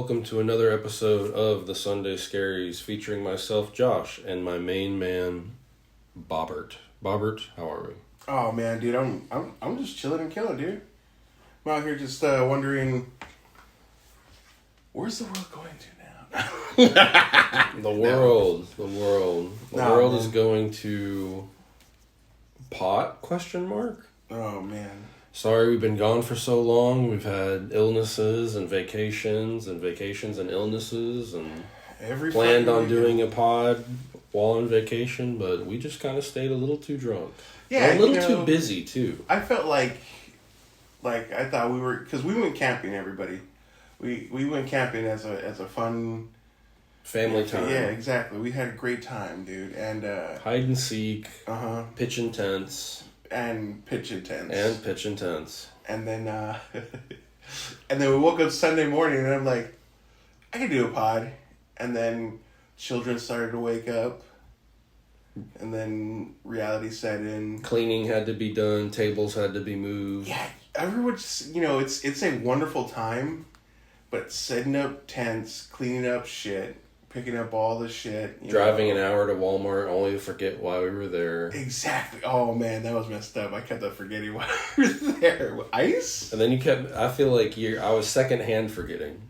welcome to another episode of the Sunday Scaries featuring myself, Josh, and my main man, Bobbert. Bobbert, how are we? Oh man, dude, I'm just chilling and killing, dude. I'm out here just wondering, where's the world going to now? The world is going to pot? Question mark. Oh man. Sorry, we've been gone for so long. We've had illnesses and vacations and illnesses and planned on doing a pod while on vacation, but we just kind of stayed a little too drunk. Yeah, a little too busy too. I felt like I thought we were, because we went camping. Everybody, we went camping as a fun family time. Yeah, exactly. We had a great time, dude, and hide and seek, pitching tents. And pitching tents. And then and then we woke up Sunday morning and I'm like, I can do a pod. And then children started to wake up. And then reality set in. Cleaning had to be done, tables had to be moved. Yeah, everyone just, it's a wonderful time, but setting up tents, cleaning up shit, picking up all the shit. Driving an hour to Walmart only to forget why we were there. Exactly. Oh, man, that was messed up. I kept on forgetting why we were there. Ice? And then I feel like I was secondhand forgetting.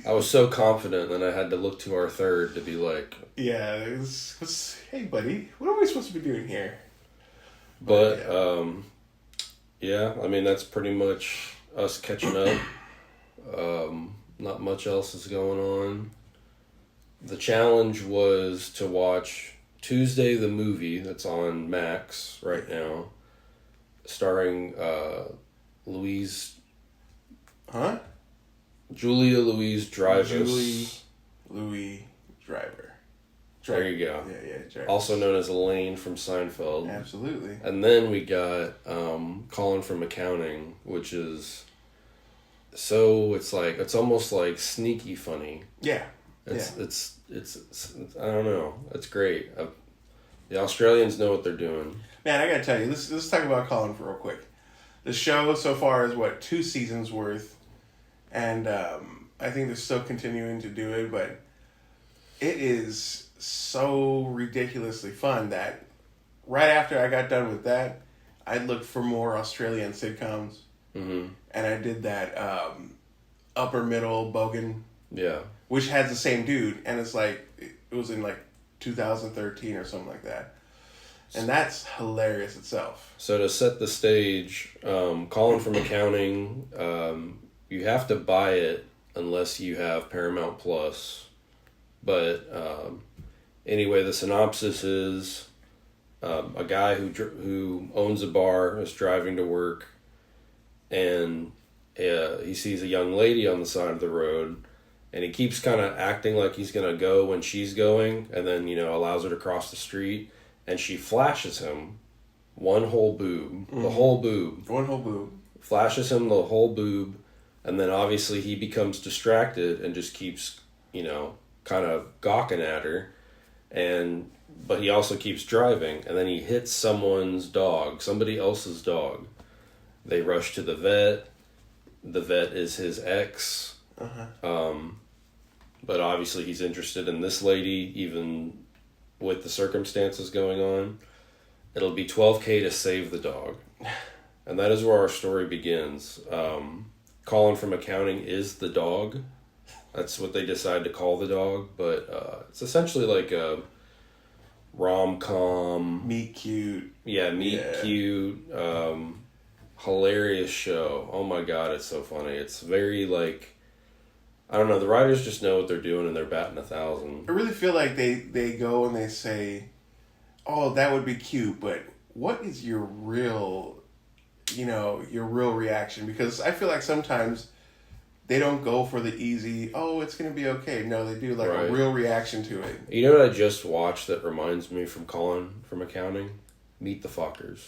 I was so confident, and I had to look to our third to be like... Yeah, it was hey, buddy, what are we supposed to be doing here? But, yeah, I mean, that's pretty much us catching up. Not much else is going on. The challenge was to watch Tuesday the movie that's on Max right now, starring Julia Louise Dreyfus. Julie Louis Driver. There you go. Yeah, Driver. Also known as Elaine from Seinfeld. Absolutely. And then we got Collin from Accounting, which is it's almost like sneaky funny. Yeah. It's I don't know. It's great. The Australians know what they're doing. Man, I gotta tell you, let's talk about Collin for real quick. The show so far is 2 seasons worth, and I think they're still continuing to do it, but it is so ridiculously fun that right after I got done with that, I looked for more Australian sitcoms, and I did that Upper Middle Bogan. Yeah. Which has the same dude, and it's like, it was in 2013 or something like that. And that's hilarious itself. So to set the stage, Collin from Accounting, you have to buy it unless you have Paramount Plus. But anyway, the synopsis is a guy who owns a bar is driving to work, and he sees a young lady on the side of the road. And he keeps kind of acting like he's going to go when she's going, and then, allows her to cross the street. And she flashes him one whole boob, the whole boob. One whole boob. Flashes him the whole boob, and then obviously he becomes distracted and just keeps, kind of gawking at her. But he also keeps driving, and then he hits somebody else's dog. They rush to the vet. The vet is his ex. But obviously he's interested in this lady, even with the circumstances going on. It'll be $12,000 to save the dog. And that is where our story begins. Collin from Accounting is the dog. That's what they decide to call the dog. But it's essentially like a rom-com. Meet cute. Yeah, cute. Hilarious show. Oh my God, it's so funny. It's very I don't know, the writers just know what they're doing and they're batting 1,000. I really feel like they go and they say, oh, that would be cute, but what is your real reaction? Because I feel like sometimes they don't go for the easy, oh, it's going to be okay. No, they do a real reaction to it. You know what I just watched that reminds me from Collin from Accounting? Meet the Fuckers.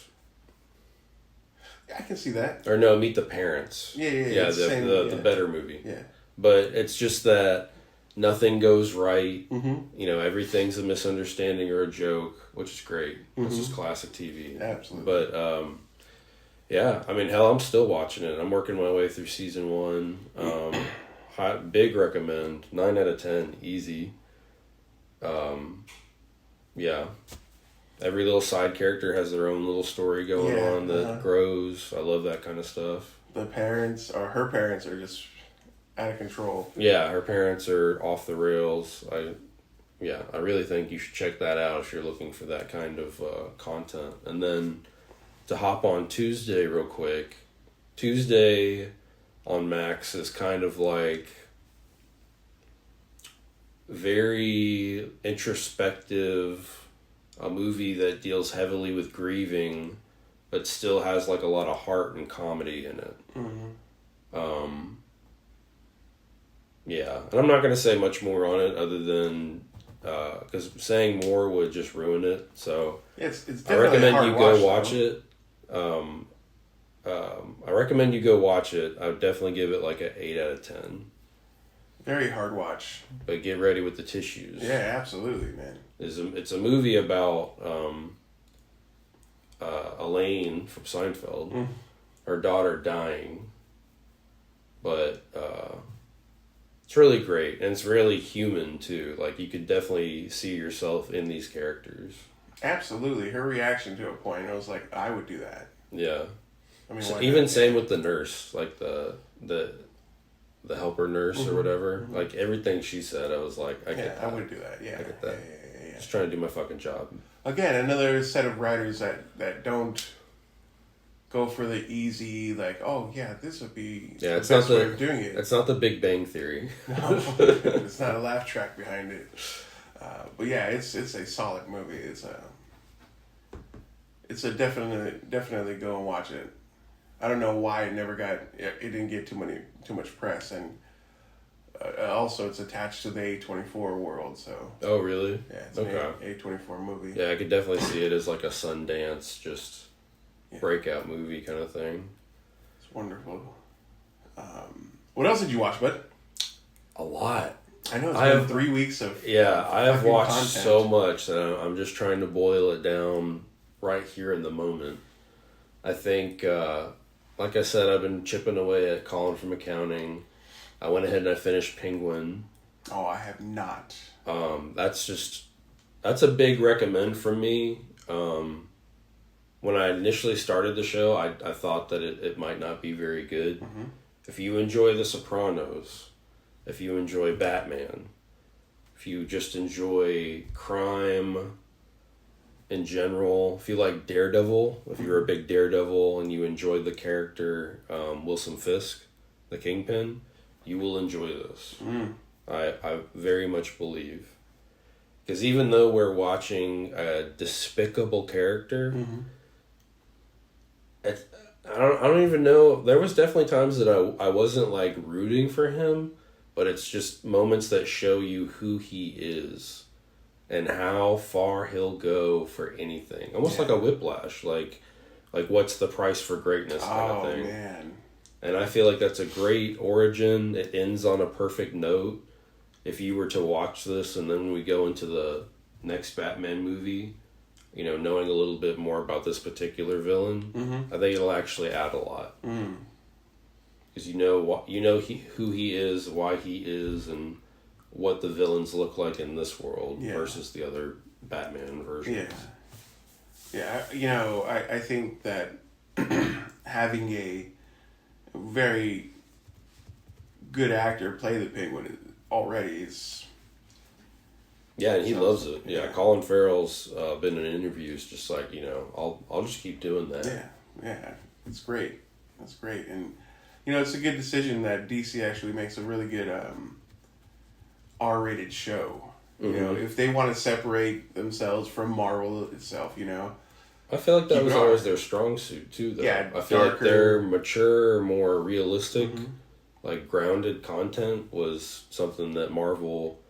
I can see that. Or no, Meet the Parents. Yeah. The better movie. Yeah. But it's just that nothing goes right. Mm-hmm. Everything's a misunderstanding or a joke, which is great. Mm-hmm. This is classic TV. Absolutely. But, yeah, I mean, hell, I'm still watching it. I'm working my way through season 1. big recommend. 9 out of 10, easy. Yeah. Every little side character has their own little story going on that grows. I love that kind of stuff. The parents, or her parents, are just out of control. Yeah, her parents are off the rails. I really think you should check that out if you're looking for that kind of content. And then to hop on Tuesday real quick, Tuesday on Max is kind of like very introspective, a movie that deals heavily with grieving, but still has like a lot of heart and comedy in it. Yeah, and I'm not going to say much more on it other than because saying more would just ruin it. So it's I recommend you go watch it. I recommend you go watch it. I would definitely give it like an 8 out of 10. Very hard watch. But get ready with the tissues. Yeah, absolutely, man. It's a movie about Elaine from Seinfeld, her daughter dying, but it's really great, and it's really human too. Like, you could definitely see yourself in these characters. Absolutely, her reaction to a point, I was like, I would do that. Yeah, I mean, so even same with the nurse, like the helper nurse or whatever. Like, everything she said, I was like, I get that. I would do that. Yeah, I get that. Yeah. Just trying to do my fucking job. Again, another set of writers that don't go for the easy, like, oh yeah, this would be the best way of doing it. It's not the Big Bang Theory. No, it's not a laugh track behind it. But yeah, it's a solid movie. It's a definitely go and watch it. I don't know why it didn't get too much press, and also it's attached to the A24 world, so. Oh really? Yeah, it's an A24 movie. Yeah, I could definitely see it as like a Sundance breakout movie kind of thing. It's wonderful. What else did you watch, bud? A lot. I know it's been 3 weeks of I have watched content. so much that I'm just trying to boil it down right here in the moment. I think, like I said, I've been chipping away at Collin from accounting. I went ahead and I finished Penguin. Oh, I have not. That's a big recommend from me. When I initially started the show, I thought that it might not be very good. Mm-hmm. If you enjoy The Sopranos, if you enjoy Batman, if you just enjoy crime in general, if you like Daredevil, if you're a big Daredevil and you enjoyed the character Wilson Fisk, the Kingpin, you will enjoy this. I very much believe. Because even though we're watching a despicable character, I don't even know. There was definitely times that I wasn't like rooting for him, but it's just moments that show you who he is and how far he'll go for anything. Almost like a Whiplash, like what's the price for greatness kind of thing. Man. And I feel like that's a great origin. It ends on a perfect note. If you were to watch this and then we go into the next Batman movie, you know, knowing a little bit more about this particular villain, I think it'll actually add a lot. Because who he is, why he is, and what the villains look like in this world versus the other Batman versions. Yeah. I think that having a very good actor play the Penguin already is... Yeah, and he loves it. Yeah, Colin Farrell's been in interviews just like, I'll just keep doing that. Yeah, it's great. That's great. And, it's a good decision that DC actually makes a really good R-rated show. If they want to separate themselves from Marvel itself, I feel like that was always their strong suit, too, though. Yeah, I feel like their mature, more realistic, like, grounded content was something that Marvel...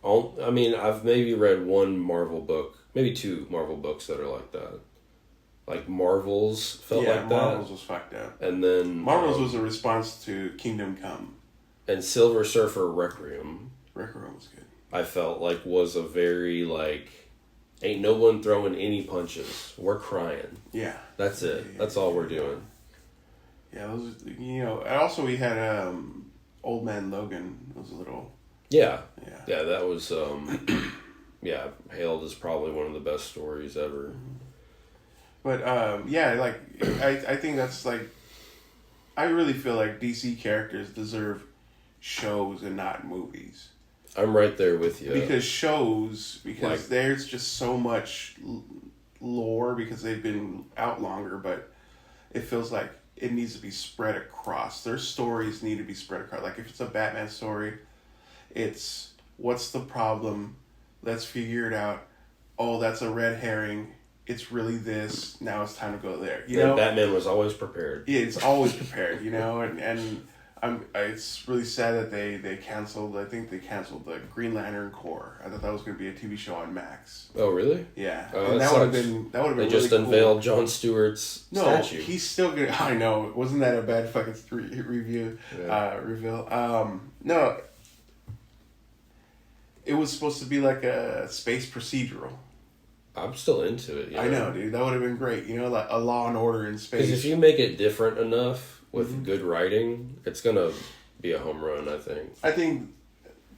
I mean, I've maybe read one Marvel book, maybe two Marvel books that are like that. Like, Marvels felt like that. Yeah, Marvels was fucked up. And then... Marvels was a response to Kingdom Come. And Silver Surfer Requiem. Requiem was good. I felt like was a very, like... Ain't no one throwing any punches. We're crying. Yeah. That's it. That's all we're doing. Yeah, those. Also we had Old Man Logan was a little. Yeah. Yeah. Yeah, that was yeah, hailed as probably one of the best stories ever. But yeah, like I think that's like, I really feel like DC characters deserve shows and not movies. I'm right there with you. Because Like- there's just so much lore because they've been out longer, but it feels like it needs to be spread across. Their stories need to be spread across. Like if it's a Batman story, it's what's the problem? Let's figure it out. Oh, that's a red herring. It's really this. Now it's time to go there. You know, Batman was always prepared. yeah, it's always prepared. You know, and it's really sad that they canceled. I think they canceled the Green Lantern Corps. I thought that was going to be a TV show on Max. Oh, really? Yeah, Oh, and that would have been They really just cool. unveiled Jon Stewart's statue. He's still gonna. I know. Wasn't that a bad fucking review? Yeah. Reveal. No. It was supposed to be like a space procedural. I'm still into it. I know, dude. That would have been great. You know, like a Law and Order in space. Because if you make it different enough with Mm-hmm. good writing, it's gonna be a home run. I think. I think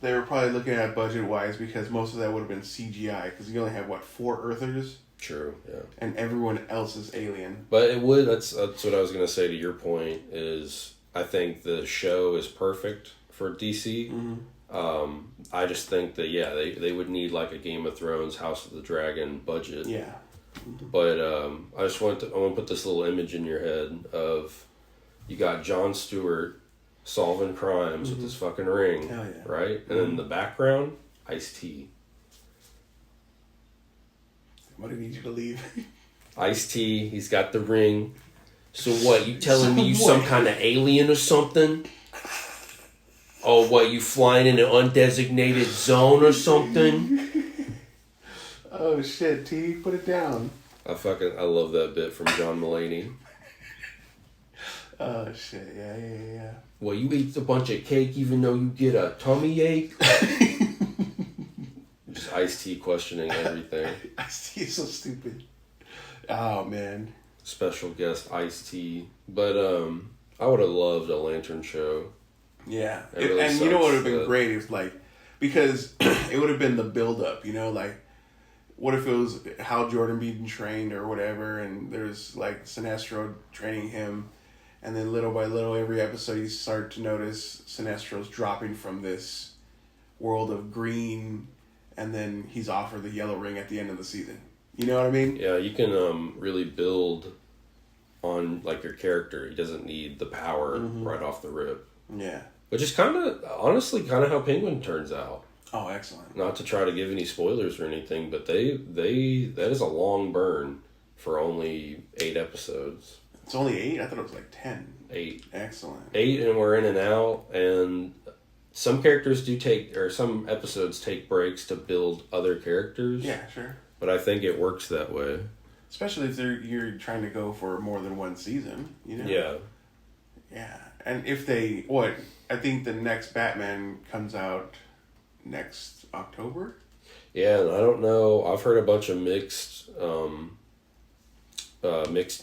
they were probably looking at budget wise because most of that would have been CGI because you only have 4 Earthers True. Yeah. and everyone else is alien. But it would. That's what I was gonna say to your point. Is I think the show is perfect for DC. Mm-hmm. I just think that they would need like a Game of Thrones, House of the Dragon budget. Yeah. But I want to put this little image in your head of you got Jon Stewart solving crimes with his fucking ring, Hell yeah. right? And in the background, Ice-T. What do you need you to leave? Ice-T, he's got the ring. So what, you telling me you So some what? kind of alien or something? Oh, what, you flying in an undesignated zone or something? Oh shit, T, put it down. I love that bit from John Mulaney. Oh shit, yeah. Well, you eat a bunch of cake even though you get a tummy ache? Just Ice-T questioning everything. Ice-T is so stupid. Oh man. Special guest Ice-T. But I would have loved a Lantern show. Yeah, It really and you know what would have sucks been that- great if like, because it would have been the build up, you know, like what if it was Hal Jordan being trained or whatever, and there's like Sinestro training him, and then little by little every episode you start to notice Sinestro's dropping from this world of green, and then he's offered the yellow ring at the end of the season. You know what I mean? Yeah, you can really build on like your character. He doesn't need the power right off the rip. Yeah. Which is honestly how Penguin turns out. Oh, excellent. Not to try to give any spoilers or anything, but that is a long burn for only 8 episodes. It's only 8? I thought it was like 10. 8. Excellent. 8, and we're in and out, and some characters some episodes take breaks to build other characters. Yeah, sure. But I think it works that way. Especially if you're trying to go for more than one season, you know? Yeah. Yeah. And if I think the next Batman comes out next October? Yeah, and I don't know. I've heard a bunch of mixed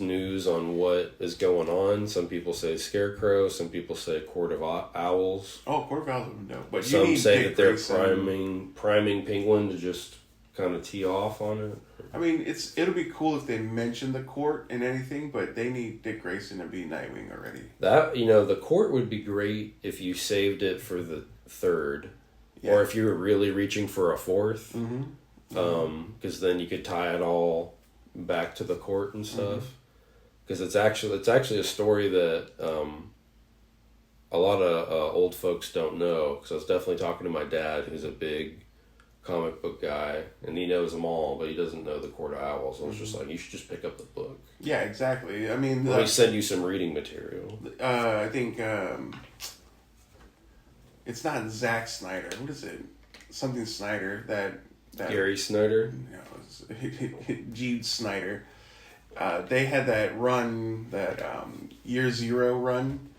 news on what is going on. Some people say Scarecrow. Some people say Court of Owls. Oh, Court of Owls would know. But you Some need say Dick that they're Grayson. priming Penguin to just kind of tee off on it. I mean, it'll be cool if they mention the court in anything, but they need Dick Grayson to be Nightwing already. That, the Court would be great if you saved it for the 3rd. Yeah. Or if you were really reaching for a 4th. Mm-hmm. Because then you could tie it all back to the court and stuff. Because it's actually a story that a lot of old folks don't know. Because I was definitely talking to my dad, who's a big comic book guy, and he knows them all, but he doesn't know the Court of Owls. I was just like, you should just pick up the book. Yeah, exactly. I mean, Let me send you some reading material. I think it's not Zack Snyder. What is it? Something Snyder that Gary Snyder. No, Jude Snyder. They had that run, that Year Zero run,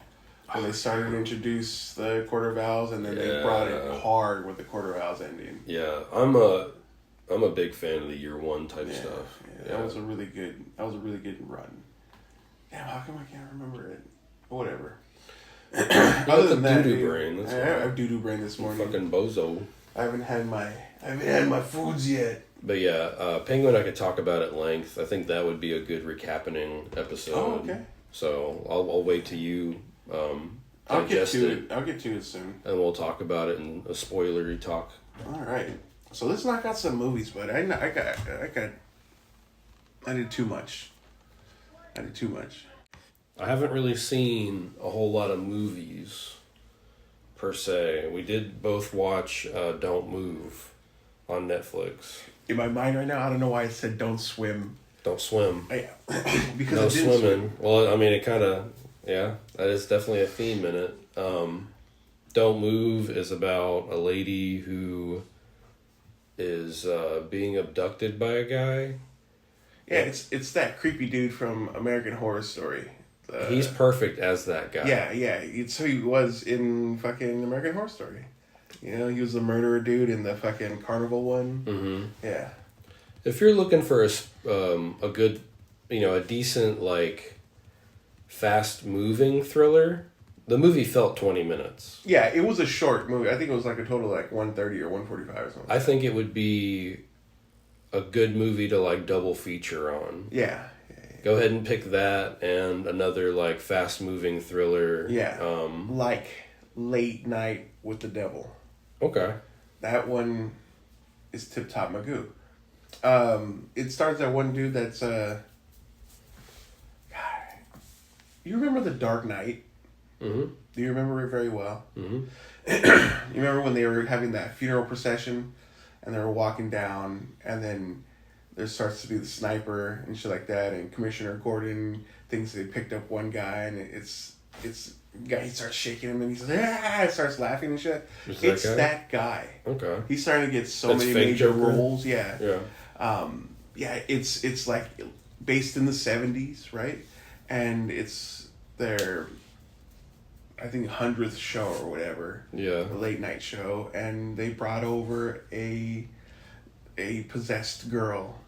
where they started to introduce the Court of Owls, and then they brought it hard with the Court of Owls ending. Yeah, I'm a big fan of the Year One type stuff. Yeah, that was a really good run. Damn, how come I can't remember it? Whatever. Other than that, doo-doo brain. I have doo-doo brain this morning. Fucking bozo. I haven't had my foods yet. But yeah, Penguin, I could talk about at length. I think that would be a good recapping episode. Oh, okay. So I'll wait till you I'll get digest to it. it. I'll get to it soon. And we'll talk about it in a spoilery talk. All right. So let's knock out some movies, but I did too much. I haven't really seen a whole lot of movies, per se. We did both watch Don't Move on Netflix. In my mind right now, I don't know why I said don't swim. Don't swim. Because No it didn't swimming. swim. Well, I mean, it kind of, yeah, that is definitely a theme in it. Don't Move is about a lady who is being abducted by a guy. Yeah, it's that creepy dude from American Horror Story. He's perfect as that guy. Yeah. It's who he was in fucking American Horror Story. You know, he was the murderer dude in the fucking carnival one. Mm-hmm. Yeah. If you're looking for a good, a decent, like, fast-moving thriller, the movie felt 20 minutes. Yeah, it was a short movie. I think it was like a total like 130 or 145 or something. I think it would be a good movie to, like, double feature on. Yeah. Go ahead and pick that and another, like, fast-moving thriller. Yeah. Like Late Night with the Devil. Okay. That one is Tip Top Magoo. It stars that one dude that's God, you remember The Dark Knight? Mm-hmm. Do you remember it very well? Mm-hmm. You remember when they were having that funeral procession and they were walking down and then there starts to be the sniper and shit like that, and Commissioner Gordon thinks they picked up one guy and it's guy, he starts shaking him and he says, starts laughing and shit. It's that guy. Okay. He's starting to get so That's many fake major Joker? roles. Yeah. Yeah. It's like based in the 70s, right? And it's their, I think, 100th show or whatever. Yeah. The late night show. And they brought over a possessed girl.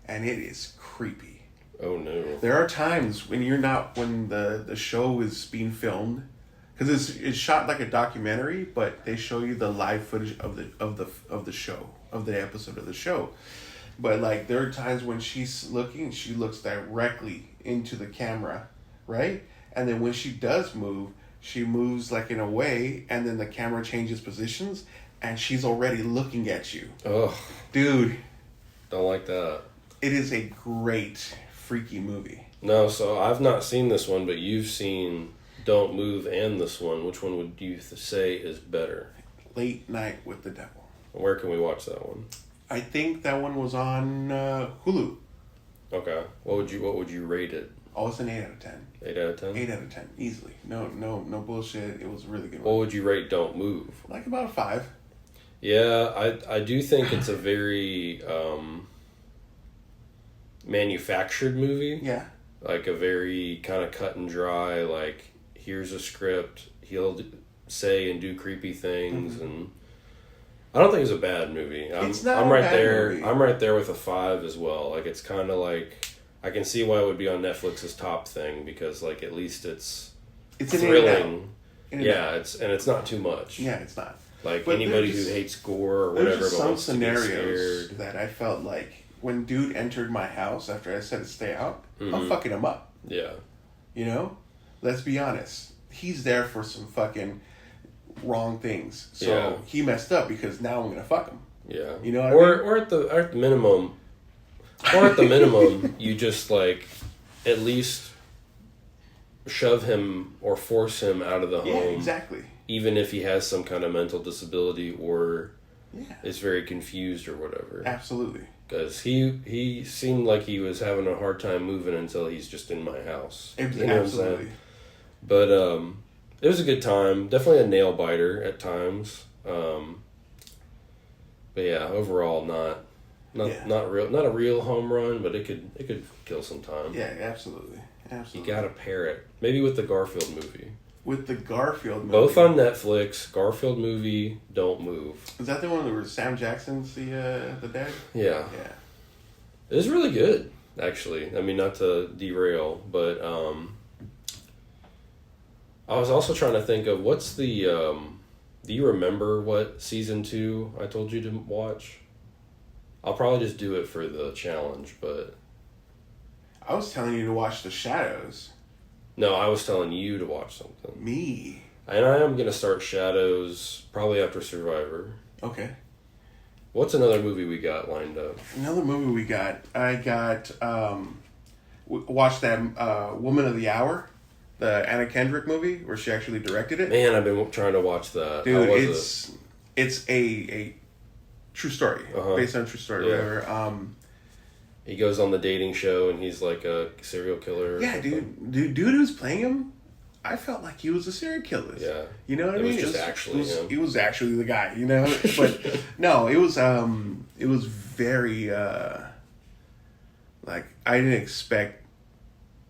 And it is creepy. Oh, no. There are times when the show is being filmed, because it's shot like a documentary, but they show you the live footage of the show, of the episode of the show. But like there are times when she looks directly into the camera, right? And then when she does move, she moves like in a way, and then the camera changes positions, and she's already looking at you. Ugh. Dude. Don't like that. It is a great freaky movie. No, so I've not seen this one, but you've seen Don't Move and this one. Which one would you say is better? Late Night with the Devil. Where can we watch that one? I think that one was on Hulu. Okay. What would you rate it? Oh, it's an 8 out of 10. 8 out of 10? 8 out of 10, easily. No bullshit. It was a really good What one. would you rate Don't Move? Like about a 5. Yeah, I do think it's a very manufactured movie. Yeah. Like a very kind of cut and dry, like, here's a script, he'll say and do creepy things, and I don't think it's a bad movie. I'm right there. Movie. I'm right there with a 5 as well. Like, it's kind of like, I can see why it would be on Netflix's top thing, because like at least it's thrilling. Yeah, it's not too much. Yeah, it's not. Like, but anybody who hates gore or whatever, there's but some wants to get scenarios scared. that I felt like when dude entered my house after I said to stay out, I'm fucking him up. Yeah. You know? Let's be honest. He's there for some fucking wrong things. So he messed up because now I'm gonna fuck him. Yeah. You know what I mean? Or at the minimum, you just like at least shove him or force him out of the home. Yeah, exactly. Even if he has some kind of mental disability or is very confused or whatever. Absolutely. Because he seemed like he was having a hard time moving until he's just in my house. You know what I'm saying? But it was a good time. Definitely a nail biter at times. But yeah, overall not a real home run, but it could kill some time. Yeah, absolutely. You gotta pair it. Maybe with the Garfield movie. With the Garfield movie. Both on Netflix. Garfield movie, Don't Move. Is that the one where Sam Jackson's the dad? Yeah. Yeah. It was really good, actually. I mean, not to derail, but I was also trying to think of what's the. Do you remember what season 2 I told you to watch? I'll probably just do it for the challenge, but. I was telling you to watch The Shadows. No, I was telling you to watch something. Me. And I am going to start Shadows probably after Survivor. Okay. What's another movie we got lined up? Another movie we got. I got watched that Woman of the Hour, the Anna Kendrick movie where she actually directed it. Man, I've been trying to watch that. Dude, it's a true story, based on a true story. Yeah. Whatever. He goes on the dating show and he's like a serial killer. Yeah, dude who's playing him, I felt like he was a serial killer. Yeah, you know what I mean? It was actually him. He was actually the guy, you know. But no, it was very like I didn't expect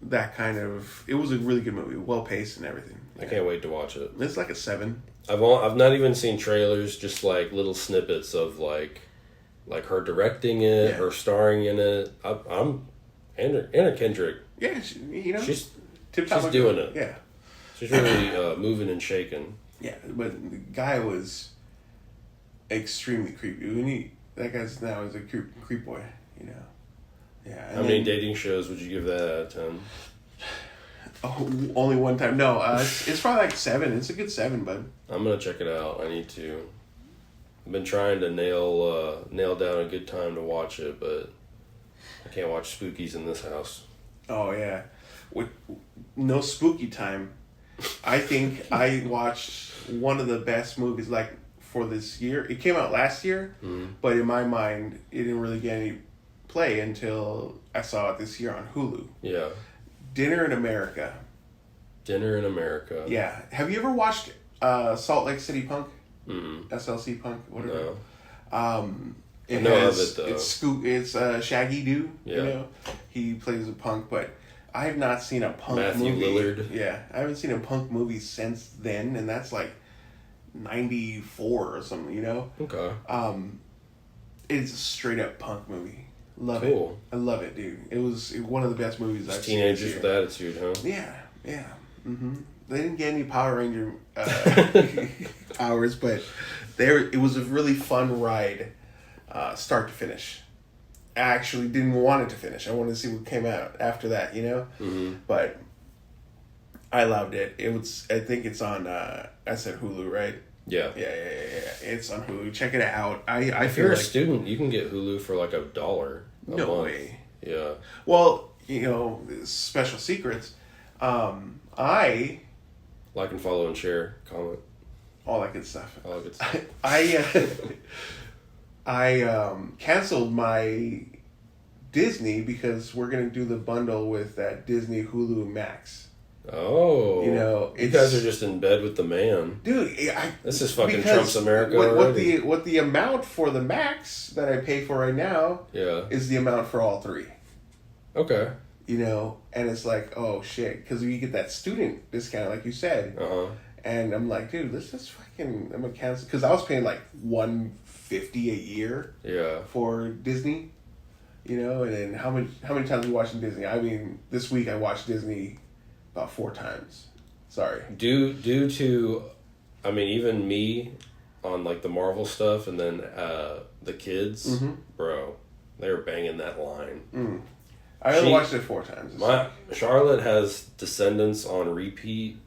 that kind of. It was a really good movie, well paced and everything. I can't wait to watch it. It's like a 7. I've not even seen trailers, just like little snippets of like her directing it, her starring in it. I'm Anna Kendrick. Yeah, she's tip-top doing it. Yeah, she's really moving and shaking. Yeah, but the guy was extremely creepy. That guy's now is a creep boy, you know. Yeah. How many dating shows would you give that out of 10? Oh, only one time. No, it's probably like 7. It's a good 7, bud. I'm gonna check it out. I need to. I've been trying to nail down a good time to watch it, but I can't watch spookies in this house. Oh yeah, with no spooky time. I think I watched one of the best movies like for this year. It came out last year, but in my mind, it didn't really get any play until I saw it this year on Hulu. Yeah. Dinner in America. Dinner in America. Yeah. Have you ever watched Salt Lake City Punk? Mm-mm. SLC Punk, whatever. No. It I know has, of it though. It's Shaggy Doo. Yeah. You know, he plays a punk, but I have not seen a punk Matthew movie. Lillard. Yeah, I haven't seen a punk movie since then, and that's like 94 or something. You know. Okay. It's a straight up punk movie. Love Cool. it. I love it, dude. It was one of the best movies I've seen. Teenagers with attitude, huh? Yeah, yeah. Mm-hmm. They didn't get any Power Ranger powers, but it was a really fun ride, start to finish. I actually didn't want it to finish. I wanted to see what came out after that, you know? Mm-hmm. But I loved it. I think it's on, I said Hulu, right? Yeah. Yeah. It's on Hulu. Check it out. If you're a student, you can get Hulu for like $1 a month. No way. Yeah. Well, special secrets. I Like and follow and share, comment. all that good stuff. All that good stuff. I canceled my Disney because we're gonna do the bundle with that Disney Hulu Max. Oh. You guys are just in bed with the man. Dude, this is fucking Trump's America what the amount for the Max that I pay for right now is the amount for all 3. Okay. And it's like, oh shit, because you get that student discount, like you said. And I'm like, dude, let's just I'm gonna cancel, because I was paying like $150 a year. Yeah. For Disney, and then how many times are we watching Disney? I mean, this week I watched Disney about 4 times. Sorry. Due to, I mean, even me on like the Marvel stuff, and then the kids, bro, they were banging that line. I only watched it 4 times. Charlotte has Descendants on repeat,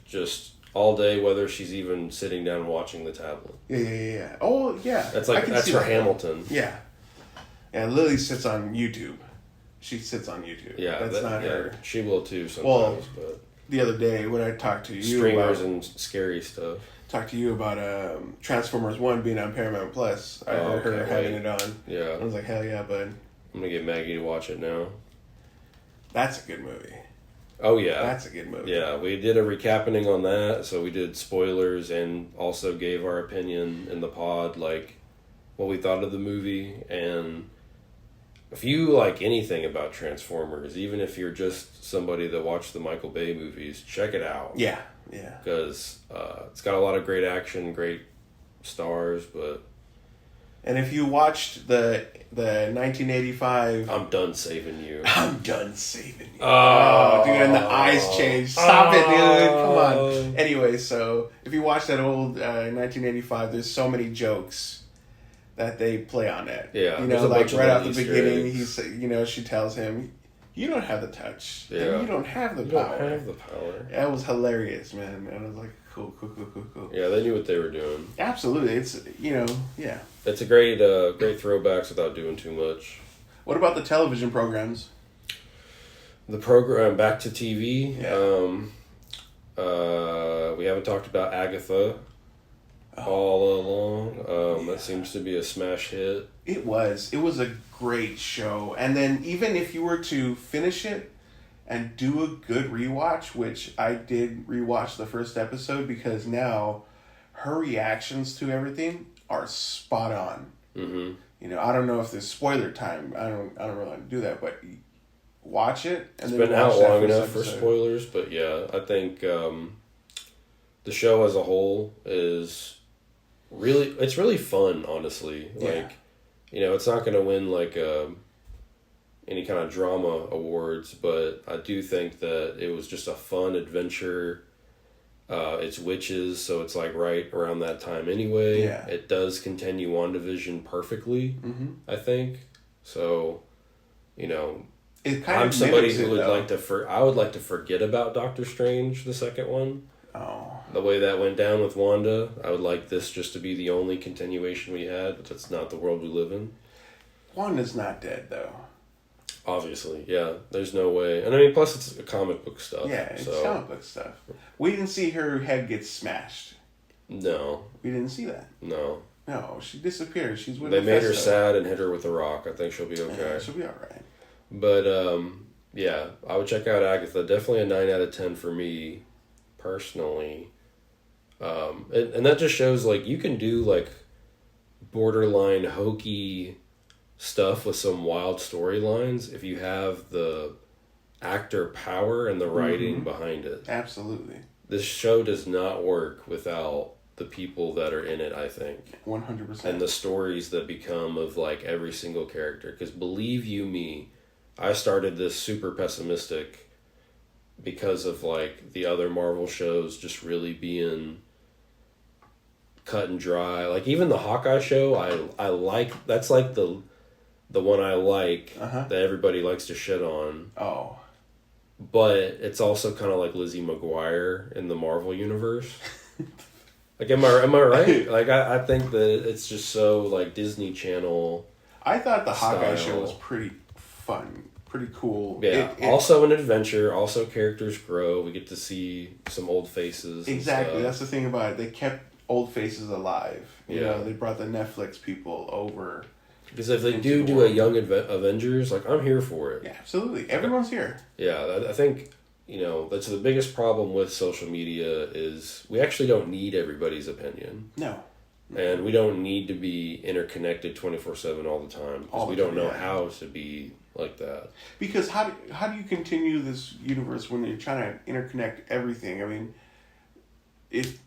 just all day, whether she's even sitting down watching the tablet. Yeah. Oh, yeah. That's her Hamilton. Yeah. And Lily sits on YouTube. She sits on YouTube. Yeah, that's not her. She will too sometimes. But the other day when I talked to you streamers and scary stuff. Talked to you about Transformers 1 being on Paramount Plus. I heard her having it on. Yeah. I was like, hell yeah, bud. I'm gonna get Maggie to watch it now. That's a good movie. Oh yeah, that's a good movie. Yeah, we did a recapping on that, so we did spoilers and also gave our opinion in the pod, like what we thought of the movie. And if you like anything about Transformers, even if you're just somebody that watched the Michael Bay movies, check it out. Yeah. Because it's got a lot of great action, great stars, but And if you watched the 1985, I'm done saving you. I'm done saving you. Oh, dude, and the eyes changed. Stop it, dude. Come on. Anyway, so if you watch that old 1985, there's so many jokes that they play on it. Yeah, you know, like right out the beginning, she tells him, "You don't have the touch. Yeah, you don't have the power. You don't have the power." That was hilarious, man. And I was like, cool. Yeah, they knew what they were doing. Absolutely, it's yeah. It's a great throwbacks without doing too much. What about the television programs? The program Back to TV. Yeah. We haven't talked about Agatha all along. That seems to be a smash hit. It was a great show. And then even if you were to finish it and do a good rewatch, which I did rewatch the first episode because now her reactions to everything are spot on. Mm-hmm. You know, I don't know if there's spoiler time. I don't really want to do that, but watch it. And it's been out long enough for spoilers, but yeah, I think the show as a whole is really fun, honestly. Yeah. Like, you know, it's not going to win like any kind of drama awards, but I do think that it was just a fun adventure. It's witches, so it's like right around that time anyway. Yeah. It does continue WandaVision perfectly, I think. So, you know, I'm somebody who would like to I would like to forget about Doctor Strange, the second one. Oh. The way that went down with Wanda, I would like this just to be the only continuation we had, but that's not the world we live in. Wanda's not dead, though. Obviously, yeah. There's no way. And I mean, plus it's comic book stuff. Yeah, it's comic book stuff. We didn't see her head get smashed. No. We didn't see that. No. No, she disappeared. She's with They made her sad and hit her with a rock. I think she'll be okay. Yeah, she'll be alright. But, yeah, I would check out Agatha. Definitely a 9 out of 10 for me, personally. And that just shows, like, you can do, like, borderline hokey stuff with some wild storylines if you have the actor power and the writing behind it. Absolutely. This show does not work without the people that are in it, I think. 100%. And the stories that become of, like, every single character. Because believe you me, I started this super pessimistic because of, like, the other Marvel shows just really being cut and dry. Like, even the Hawkeye show, I like, that's like the one I like that everybody likes to shit on. Oh. But it's also kind of like Lizzie McGuire in the Marvel universe. Like, am I right? Like, I think that it's just so, like, Disney Channel. I thought the Hawkeye show was pretty fun, pretty cool. Yeah, also an adventure, also characters grow. We get to see some old faces. Exactly, that's the thing about it. They kept old faces alive. You know, they brought the Netflix people over. Because if they do a Young Avengers, like, I'm here for it. Yeah, absolutely. Everyone's here. Yeah, I think, you know, that's the biggest problem with social media is we actually don't need everybody's opinion. No. And we don't need to be interconnected 24/7 all the time. Because we don't know how to be like that. Because how do you continue this universe when you're trying to interconnect everything? I mean,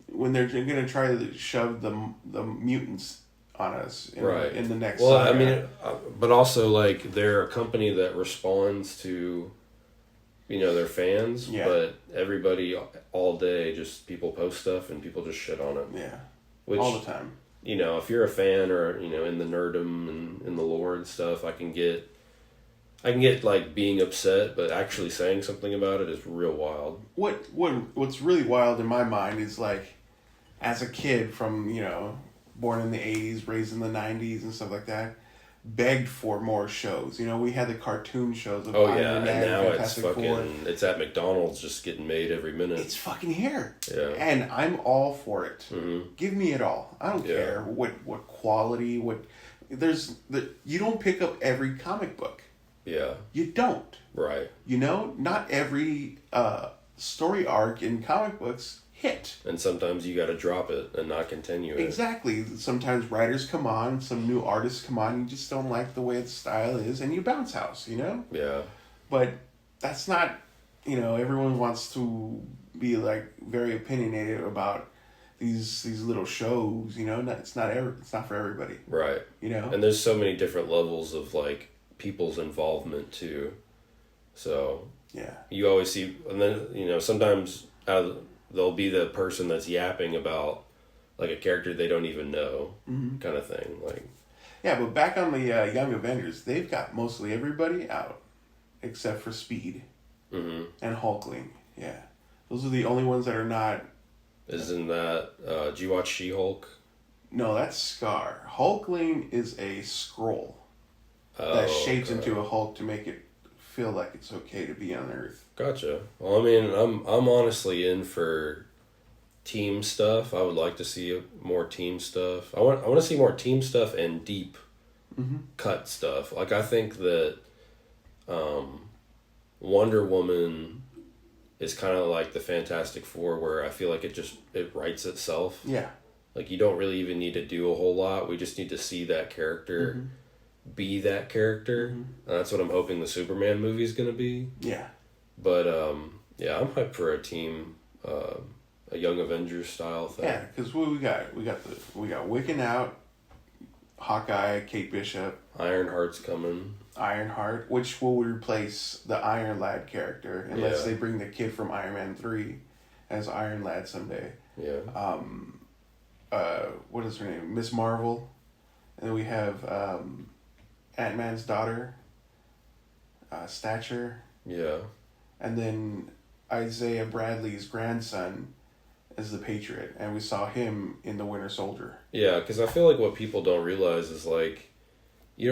when they're going to try to shove the mutants on us in the next saga. I mean, but also, like, they're a company that responds to, you know, their fans, but everybody all day, just people post stuff and people just shit on it. Yeah. Which, all the time. You know, if you're a fan or, you know, in the nerdom and in the lore and stuff, I can get like being upset, but actually saying something about it is real wild. What's really wild in my mind is, like, as a kid from, you know, born in the 80s, raised in the 90s and stuff like that, begged for more shows. You know, we had the cartoon shows of Iron Man, and now Fantastic Four. It's at McDonald's just getting made every minute. It's fucking here. Yeah. And I'm all for it. Mm-hmm. Give me it all. I don't care what quality, you don't pick up every comic book. Yeah. You don't. Right. You know, not every story arc in comic books hit. And sometimes you got to drop it and not continue it. Exactly. Sometimes writers come on, some new artists come on, you just don't like the way the style is, and you bounce house, you know? Yeah. But that's not, you know, everyone wants to be, like, very opinionated about these little shows, you know, it's not for everybody, Right. you know. And there's so many different levels of like people's involvement too. So Yeah. you always see, and then sometimes there'll be the person that's yapping about like a character they don't even know, kind of thing. Like, yeah, but back on the Young Avengers, they've got mostly everybody out except for Speed and Hulkling. Yeah, those are the only ones that are not. Isn't that? Did you watch She-Hulk? No, that's Scar. Hulkling is a scroll that shapes into a Hulk to make it feel like it's okay to be on Earth. Gotcha. Well, I mean, I'm honestly in for team stuff. I would like to see more team stuff. I want to see more team stuff and deep cut stuff. Like, I think that Wonder Woman is kind of like the Fantastic Four, where I feel like it writes itself. Yeah. Like, you don't really even need to do a whole lot. We just need to see that character be that character. And that's what I'm hoping the Superman movie is going to be. Yeah. But yeah, I'm hyped for a team, a Young Avengers style thing. Yeah, because what we got Wiccan out, Hawkeye, Kate Bishop, Ironheart's coming. Ironheart, which will replace the Iron Lad character unless they bring the kid from Iron Man 3 as Iron Lad someday. Yeah. What is her name? Miss Marvel. And then we have Ant-Man's daughter, Stature. Yeah. And then Isaiah Bradley's grandson is the Patriot. And we saw him in The Winter Soldier. Yeah, because I feel like what people don't realize is, like, we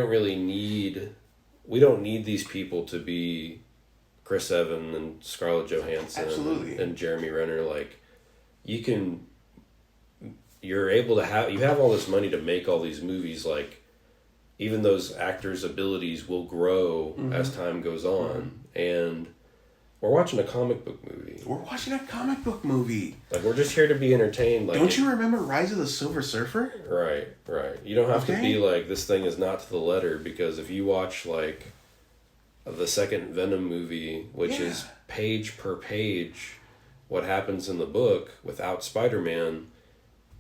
don't need these people to be Chris Evans and Scarlett Johansson and Jeremy Renner. Like, you're able to you have all this money to make all these movies. Like, even those actors' abilities will grow as time goes on. And we're watching a comic book movie. Like, we're just here to be entertained. Like, don't you remember Rise of the Silver Surfer? Right. You don't have to be like, this thing is not to the letter, because if you watch, like, the second Venom movie, which is page per page what happens in the book without Spider-Man,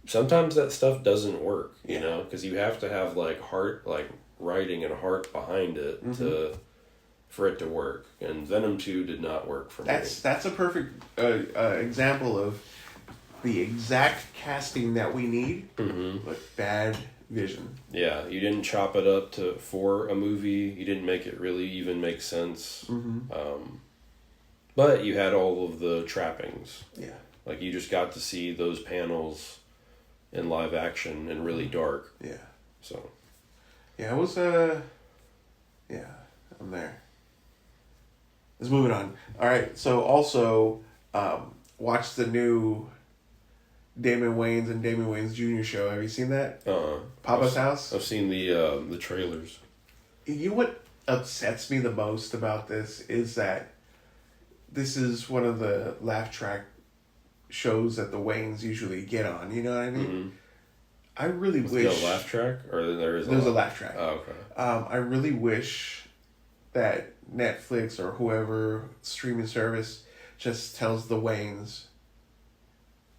sometimes that stuff doesn't work, you know, because you have to have, like, heart, like, writing and heart behind it for it to work. And Venom 2 did not work for me. That's a perfect example of the exact casting that we need, but bad vision. Yeah, you didn't chop it up for a movie. You didn't make it really even make sense. But you had all of the trappings. Yeah. Like, you just got to see those panels in live action and really dark. Yeah. So. Yeah, it was, yeah, I'm there. Let's move it on. All right, so also, watch the new Damon Wayans and Damon Wayans Jr. show. Have you seen that? Papa's House? I've seen the trailers. You know what upsets me the most about this is that this is one of the laugh track shows that the Wayans usually get on. You know what I mean? I really wish... Is there a laugh track? Or there's a laugh track. Oh, okay. I really wish that Netflix or whoever streaming service just tells the Wayans,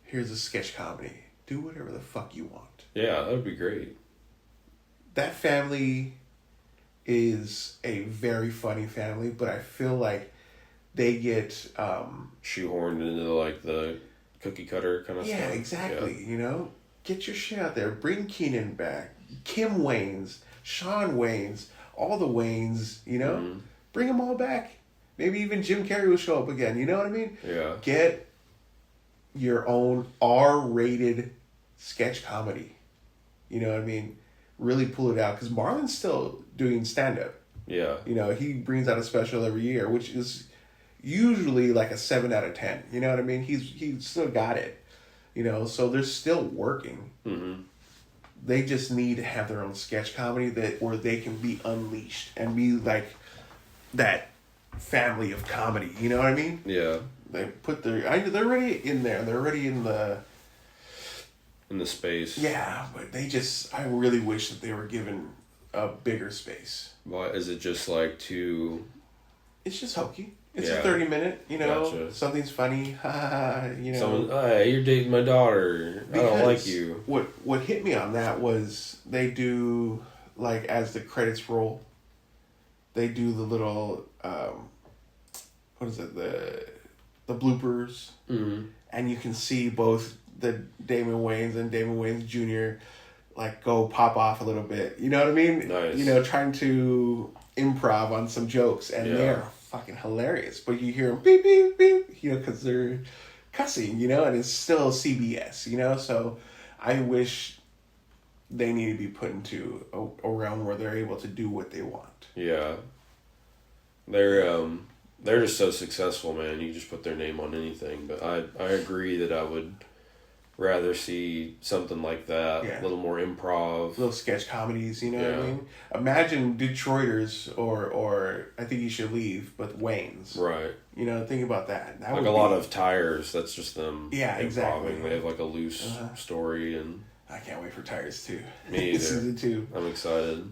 here's a sketch comedy. Do whatever the fuck you want. Yeah, that would be great. That family is a very funny family, but I feel like they get... shoehorned into, like, the cookie cutter kind of stuff. Yeah, exactly. Yeah. You know? Get your shit out there. Bring Keenan back. Kim Wayans. Sean Wayans. All the Wayans, you know? Bring them all back. Maybe even Jim Carrey will show up again. You know what I mean? Yeah. Get your own R-rated sketch comedy. You know what I mean? Really pull it out. Because Marlon's still doing stand-up. Yeah. You know, he brings out a special every year, which is usually like a 7 out of 10. You know what I mean? He's still got it. You know, so they're still working. They just need to have their own sketch comedy where they can be unleashed and be like that family of comedy. You know what I mean? Yeah. They put they're already in there. They're already in the space. Yeah, but I really wish that they were given a bigger space. Why is it just like too? It's just hokey. It's a 30-minute, Gotcha. something's funny, Someone, hey, you're dating my daughter. I don't like you. What hit me on that was they do, like, as the credits roll, they do the little, what is it, the bloopers, and you can see both the Damon Wayans and Damon Wayans Jr. like go pop off a little bit. You know what I mean? Nice. Trying to improv on some jokes, and Yeah. they're fucking hilarious. But you hear them beep beep beep, because they're cussing, and it's still CBS, So I wish they need to be put into a realm where they're able to do what they want. Yeah. They're just so successful, man. You just put their name on anything. But I agree that I would rather see something like that. Yeah. A little more improv. Little sketch comedies, you know what I mean? Imagine Detroiters or I Think You Should Leave, but Wayne's. Right. Think about that. That like would a lot of Tires, that's just them Yeah, improving. exactly. They have like a loose story, and I can't wait for Tires 2. Me either. Season 2. I'm excited.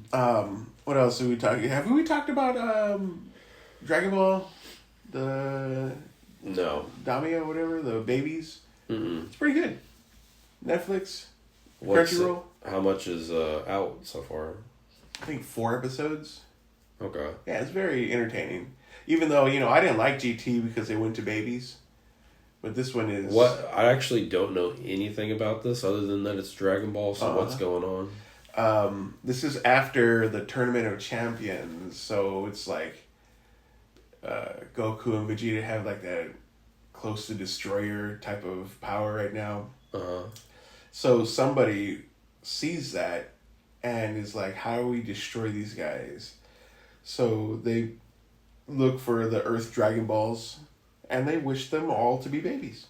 What else have we talked? Have we talked about Dragon Ball? The No. Damio, whatever, the babies? Mm-mm. It's pretty good. Netflix, What's Crunchyroll. How much is out so far? I think 4 episodes. Okay. Yeah, it's very entertaining. Even though, I didn't like GT because they went to babies. But this one is... What? I actually don't know anything about this other than that it's Dragon Ball, so what's going on? This is after the Tournament of Champions, so it's like Goku and Vegeta have like that close to destroyer type of power right now. Uh-huh. So somebody sees that and is like, how do we destroy these guys? So they look for the Earth Dragon Balls and they wish them all to be babies.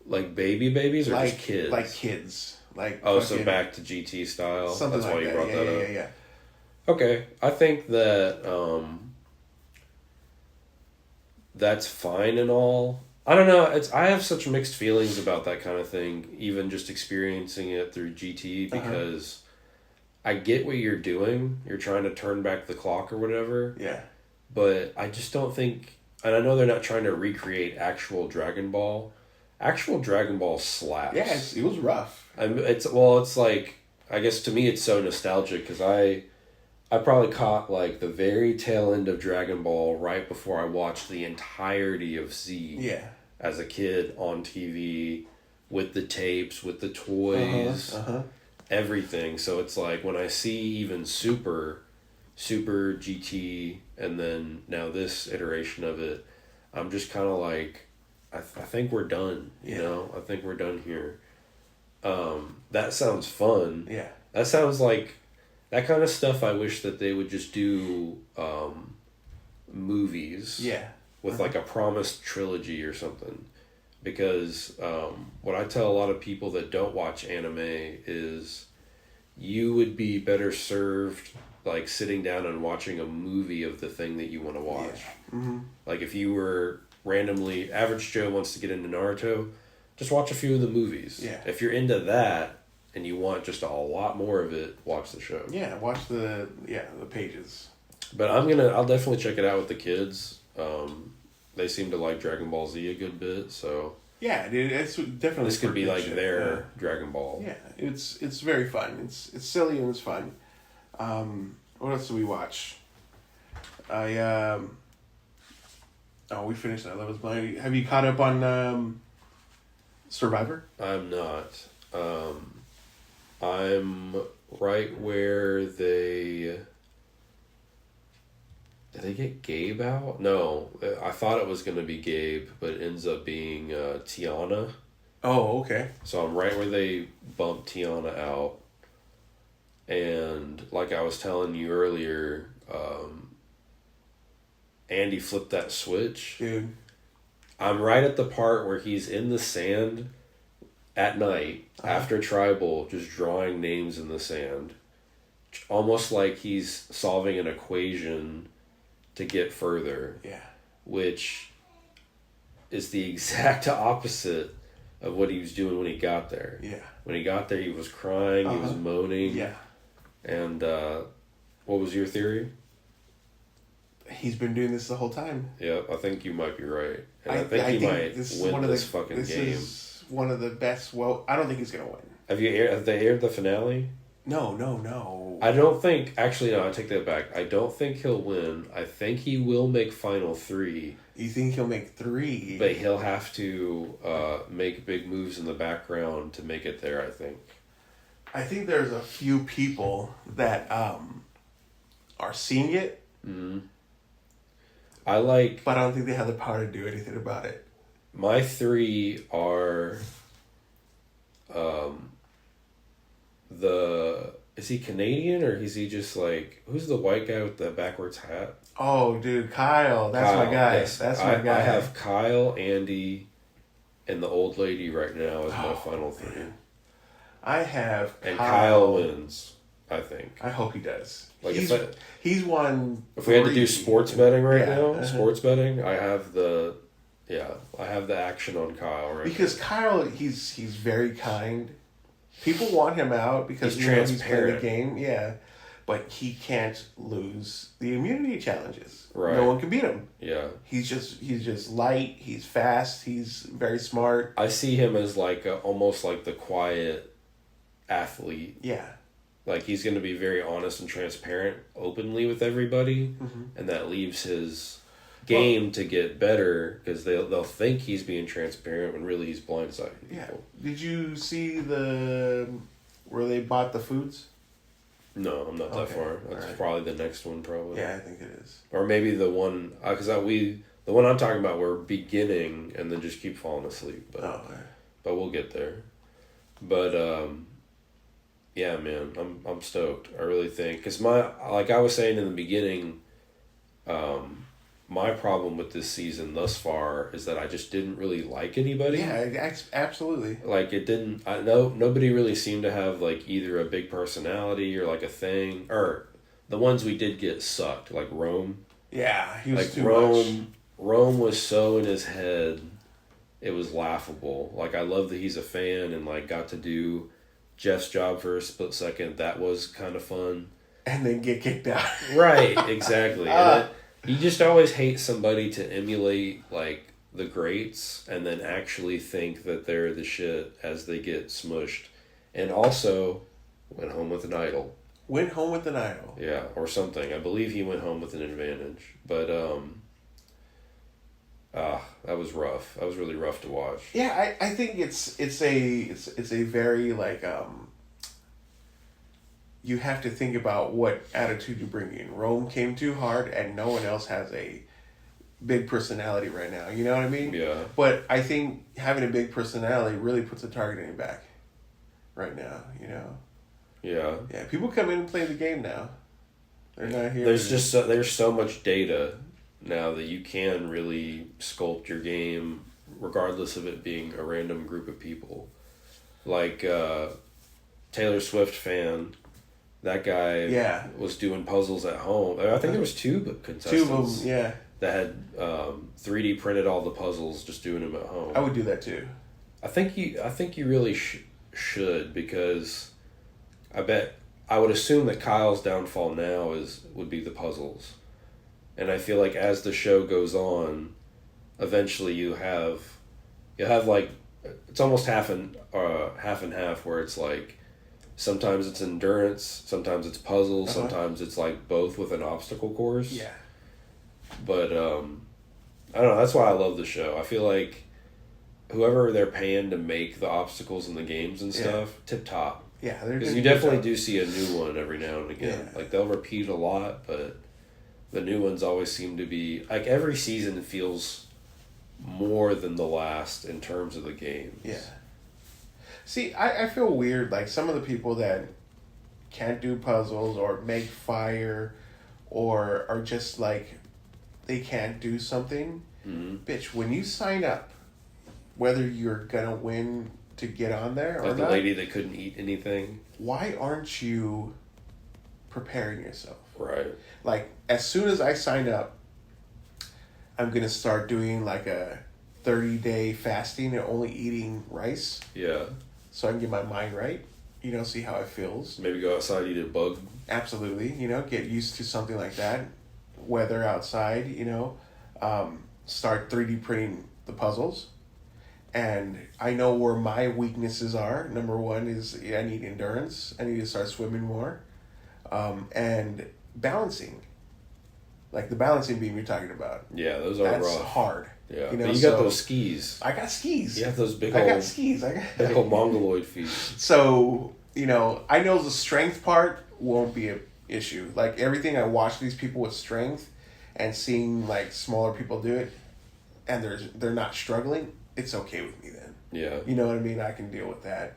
Like babies or like, just kids? Like kids. Like so back to GT style. Something That's like why you that. brought that up. Yeah. Okay. I think that that's fine and all. I don't know. I have such mixed feelings about that kind of thing, even just experiencing it through GT, because I get what you're doing. You're trying to turn back the clock or whatever. Yeah. But I just don't think, and I know they're not trying to recreate actual Dragon Ball. Actual Dragon Ball slaps. Yeah, it was rough. It's like, I guess to me it's so nostalgic because I probably caught like the very tail end of Dragon Ball right before I watched the entirety of Z. Yeah. As a kid on TV with the tapes, with the toys, everything. So it's like when I see even Super GT, and then now this iteration of it, I'm just kind of like, I think we're done. You know, I think we're done here. That sounds fun. Yeah. That sounds like that kind of stuff. I wish that they would just do movies. Yeah. With like a promised trilogy or something. Because what I tell a lot of people that don't watch anime is you would be better served like sitting down and watching a movie of the thing that you want to watch. Yeah. Like if you were randomly, average Joe wants to get into Naruto, just watch a few of the movies. Yeah. If you're into that and you want just a lot more of it, watch the show. Yeah, watch the pages. But I'll definitely check it out with the kids. They seem to like Dragon Ball Z a good bit, so yeah, dude, it's definitely this could be like their Dragon Ball. Yeah, it's very fun. It's silly and it's fun. What else do we watch? We finished that. That was mine. Have you caught up on Survivor? I'm not. I'm right where they. Did they get Gabe out? No, I thought it was going to be Gabe, but it ends up being Tiana. Oh, okay. So I'm right where they bumped Tiana out. And like I was telling you earlier, Andy flipped that switch. Dude. I'm right at the part where he's in the sand at night after Tribal, just drawing names in the sand. Almost like he's solving an equation to get further. Yeah. Which is the exact opposite of what he was doing when he got there. Yeah. When he got there, he was crying, he was moaning. Yeah. And what was your theory? He's been doing this the whole time. Yeah, I think you might be right. And I think he might win this fucking game. This is one of the best. Well, I don't think he's going to win. Have they aired the finale? No. I don't think... Actually, no, I take that back. I don't think he'll win. I think he will make Final 3. You think he'll make 3? But he'll have to make big moves in the background to make it there, I think. I think there's a few people that are seeing it. Mm-hmm. But I don't think they have the power to do anything about it. My 3 are... Is he Canadian or is he just like... Who's the white guy with the backwards hat? Oh, dude, Kyle. That's my guy. Yes. That's my guy. I have Kyle, Andy, and the old lady right now as my final 3. Man. I have and Kyle wins, I think. I hope he does. Like he's won. If we had to do sports betting now, sports betting, I have the action on Kyle right because now. Kyle, he's very kind. People want him out because he's transparent. He's playing the game, yeah. But he can't lose the immunity challenges. Right. No one can beat him. Yeah. He's just light. He's fast. He's very smart. I see him as like almost like the quiet athlete. Yeah. Like he's going to be very honest and transparent openly with everybody, mm-hmm. and that leaves his game to get better because they'll think he's being transparent when really he's blindsiding people. Yeah. Did you see where they bought the foods? No, I'm not that far. That's probably the next one, probably. Yeah, I think it is. Or maybe the one because the one I'm talking about, we're beginning and then just keep falling asleep. But but we'll get there. But yeah, man, I'm stoked. I really think because like I was saying in the beginning, my problem with this season thus far is that I just didn't really like anybody. Yeah, absolutely. Like it didn't. I know nobody really seemed to have like either a big personality or like a thing. Or the ones we did get sucked, like Rome. Yeah, he was like too much. Rome was so in his head, it was laughable. Like I love that he's a fan and like got to do Jeff's job for a split second. That was kind of fun. And then get kicked out. Right, exactly. You just always hate somebody to emulate, like, the greats and then actually think that they're the shit as they get smushed. And also, went home with an idol. Went home with an idol. Yeah, or something. I believe he went home with an advantage. But, that was rough. That was really rough to watch. Yeah, I think it's a very, like, you have to think about what attitude you bring in. Rome came too hard, and no one else has a big personality right now. You know what I mean? Yeah. But I think having a big personality really puts a target in your back right now, you know? Yeah. Yeah, people come in and play the game now. They're not here. There's so much data now that you can really sculpt your game regardless of it being a random group of people. Like, Taylor Swift fan... That guy was doing puzzles at home. I think there was 2 contestants. 2 of them, yeah. That had 3D printed all the puzzles, just doing them at home. I would do that too. I think you really should because I would assume that Kyle's downfall now would be the puzzles, and I feel like as the show goes on, eventually you'll have like it's almost half and half where it's like. Sometimes it's endurance, sometimes it's puzzles, sometimes it's like both with an obstacle course. Yeah. But I don't know, that's why I love the show. I feel like whoever they're paying to make the obstacles and the games and stuff, tip top. Yeah, because you definitely do see a new one every now and again. Yeah. Like they'll repeat a lot, but the new ones always seem to be like every season feels more than the last in terms of the games. Yeah. See, I feel weird, like some of the people that can't do puzzles or make fire or are just like, they can't do something. Mm-hmm. Bitch, when you sign up, whether you're gonna win to get on there or like the not, lady that couldn't eat anything. Why aren't you preparing yourself? Right. Like, as soon as I sign up, I'm gonna start doing like a 30-day fasting and only eating rice. Yeah. So I can get my mind right, you know, see how it feels. Maybe go outside, eat a bug. Absolutely, you know, get used to something like that. weather outside, start 3D printing the puzzles. And I know where my weaknesses are. Number one is I need endurance. I need to start swimming more. And balancing. Like the balancing beam you're talking about. Yeah, those are That's rough. hard. Yeah, but you got those skis. I got skis. You have those big I old, got skis. big old mongoloid feet. So, I know the strength part won't be an issue. Like everything, I watch these people with strength and seeing like smaller people do it and they're not struggling, it's okay with me then. Yeah. You know what I mean? I can deal with that.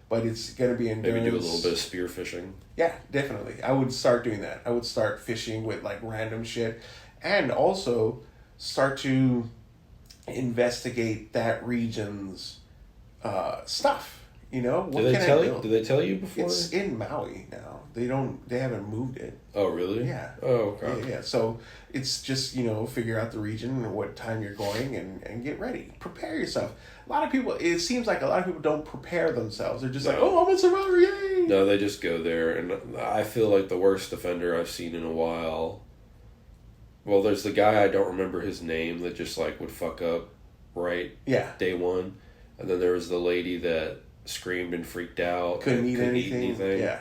But it's going to be endurance. Maybe do a little bit of spear fishing. Yeah, definitely. I would start doing that. I would start fishing with like random shit and also start to investigate that region's stuff. What Do they can I tell build? you? Do they tell you before? It's in Maui now. They haven't moved it. Oh, really? Yeah. Oh, okay. Yeah. So it's just, figure out the region and what time you're going and get ready. Prepare yourself. It seems like a lot of people don't prepare themselves. They're just like, oh, I'm a survivor, yay! No, they just go there. And I feel like the worst offender I've seen in a while. Well, there's the guy, I don't remember his name, that just like would fuck up right day one. And then there was the lady that screamed and freaked out. Couldn't eat anything. Yeah.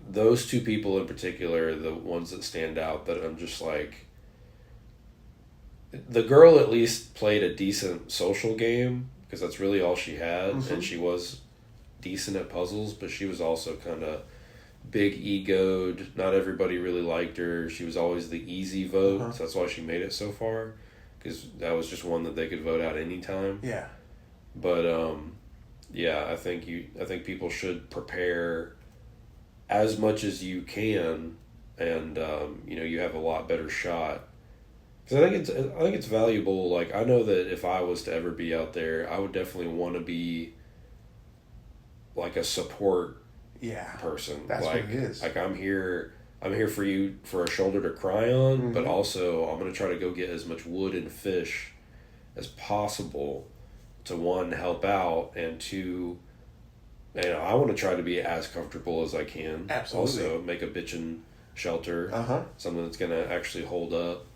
Those two people in particular are the ones that stand out that I'm just like... The girl at least played a decent social game, because that's really all she had, and she was decent at puzzles, but she was also kind of big egoed. Not everybody really liked her. She was always the easy vote, so that's why she made it so far, because that was just one that they could vote out anytime. Yeah. But I think people should prepare as much as you can, and you have a lot better shot. Because I think it's valuable. Like, I know that if I was to ever be out there, I would definitely want to be like a support person. That's like, what it is. Like, I'm here for you, for a shoulder to cry on, but also I'm going to try to go get as much wood and fish as possible to, one, help out, and two, I want to try to be as comfortable as I can. Absolutely. Also, make a bitchin' shelter, something that's going to actually hold up.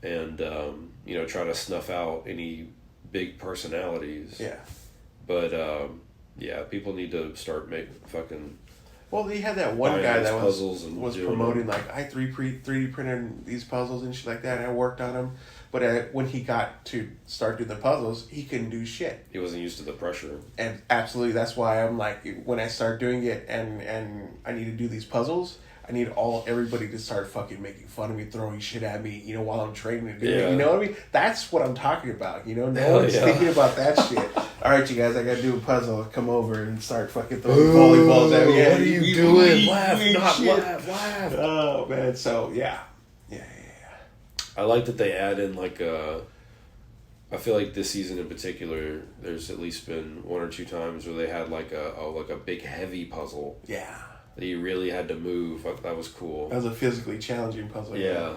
And try to snuff out any big personalities. Yeah. But people need to start making fucking... Well, they had that one guy that was promoting, them. like, I 3D printed these puzzles and shit like that, and I worked on them. But when he got to start doing the puzzles, he couldn't do shit. He wasn't used to the pressure. And absolutely, that's why I'm like, when I start doing it and I need to do these puzzles... I need everybody to start fucking making fun of me, throwing shit at me, while I'm training to do it. You know what I mean? That's what I'm talking about, No one's thinking about that shit. All right, you guys, I gotta do a puzzle. Come over and start fucking throwing volleyballs at me. Yeah, what are you doing? Laugh. Oh, man. So, yeah. I like that they add in, like, I feel like this season in particular, there's at least been one or two times where they had, like, a big, heavy puzzle. Yeah. That you really had to move. That was cool. That was a physically challenging puzzle. Yeah.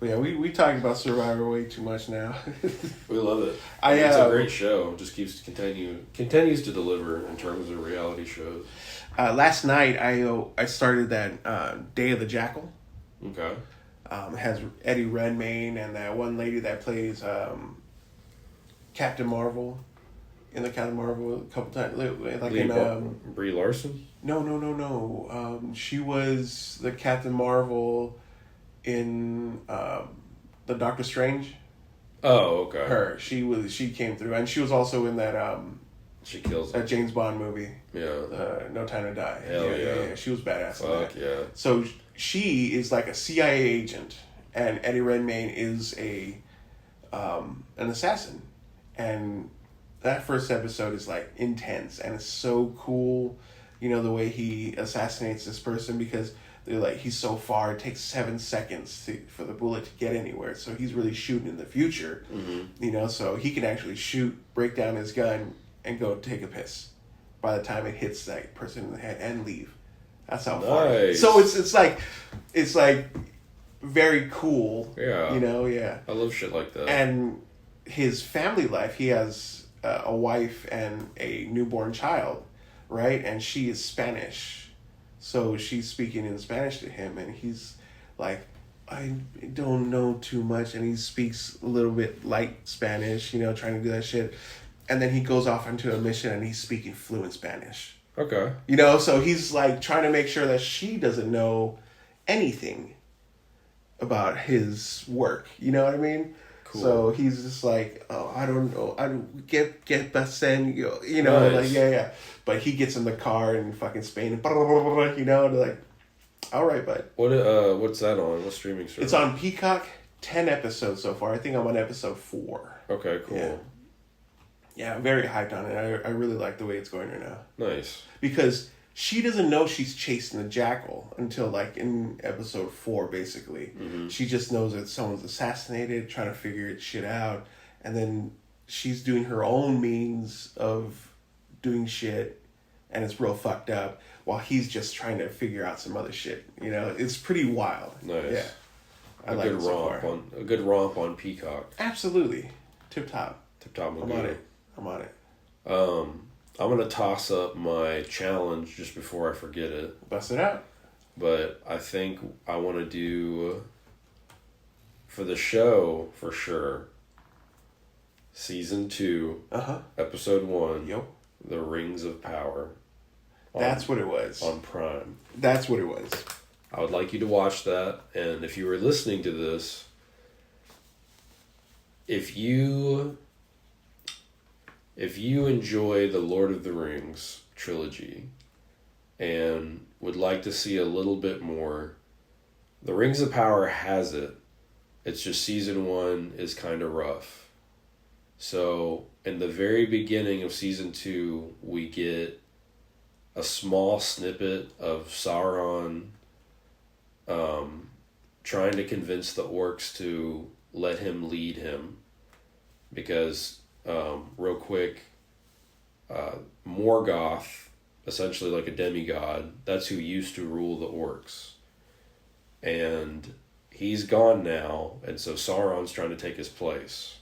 But yeah, we talking about Survivor way too much now. We love it. It's a great show. It just continues to deliver in terms of reality shows. Last night I started that Day of the Jackal. Okay. It has Eddie Redmayne and that one lady that plays Captain Marvel. In the Captain Marvel a couple times, like Brie Larson. No. She was the Captain Marvel in the Doctor Strange. Oh, okay. She came through, and she was also in that she kills that James Bond movie. Yeah. No Time to Die. Hell yeah. She was badass. Fuck in that. yeah. So she is like a CIA agent, and Eddie Redmayne is an assassin, and that first episode is like intense, and it's so cool, the way he assassinates this person, because they're like, he's so far, it takes 7 seconds for the bullet to get anywhere, so he's really shooting in the future, so he can actually break down his gun and go take a piss by the time it hits that person in the head and leave. That's how far. So it's like very cool. Yeah. Yeah. I love shit like that. And his family life, he has a wife and a newborn child, right? And she is Spanish, so she's speaking in Spanish to him, and he's like, I don't know too much, and he speaks a little bit light Spanish, trying to do that shit. And then he goes off into a mission, and he's speaking fluent Spanish. Okay. So he's like trying to make sure that she doesn't know anything about his work. You know what I mean? Cool. So he's just like, oh, I don't know, I don't get pasen, Nice. like yeah. But he gets in the car in fucking Spain, and they're like, all right, bud. What's that on? What streaming service? It's on Peacock. 10 episodes so far. I think I'm on episode 4. Okay, cool. Yeah, I'm very hyped on it. I really like the way it's going right now. Nice. Because she doesn't know she's chasing the jackal until like in episode 4, basically. Mm-hmm. She just knows that someone's assassinated, trying to figure it shit out, and then she's doing her own means of doing shit, and it's real fucked up, while he's just trying to figure out some other shit. It's pretty wild. Nice. Yeah. A good romp on Peacock. Absolutely. Tip top. I'm on it. I'm gonna toss up my challenge just before I forget it. Bust it out. But I think I want to do for the show for sure. Season 2, Episode 1. Yep. The Rings of Power. That's what it was. On Prime. That's what it was. I would like you to watch that, and if you were listening to this, if you enjoy the Lord of the Rings trilogy and would like to see a little bit more, The Rings of Power has it. It's just season 1 is kind of rough. So in the very beginning of season 2, we get a small snippet of Sauron trying to convince the orcs to let him lead him, because real quick, Morgoth, essentially like a demigod, that's who used to rule the orcs, and he's gone now, and so Sauron's trying to take his place.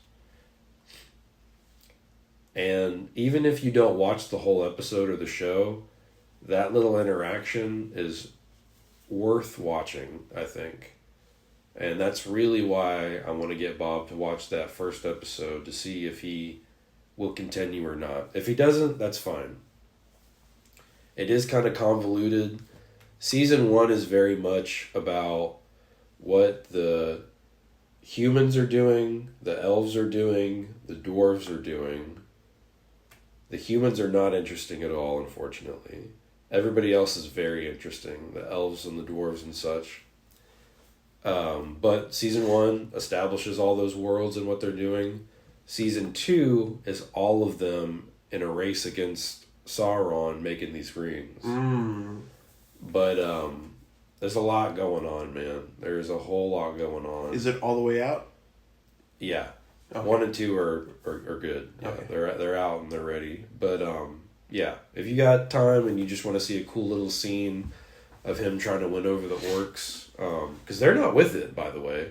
And even if you don't watch the whole episode or the show, that little interaction is worth watching, I think. And that's really why I want to get Bob to watch that first episode to see if he will continue or not. If he doesn't, that's fine. It is kind of convoluted. Season 1 is very much about what the humans are doing, the elves are doing, the dwarves are doing. The humans are not interesting at all, unfortunately. Everybody else is very interesting, the elves and the dwarves and such. But season 1 establishes all those worlds and what they're doing. Season 2 is all of them in a race against Sauron making these rings. But there's a lot going on, man. There's a whole lot going on. Is it all the way out? Yeah. Okay. 1 and 2 are good. Yeah, okay. They're out and they're ready. But yeah, if you got time and you just want to see a cool little scene of him trying to win over the orcs, because they're not with it, by the way.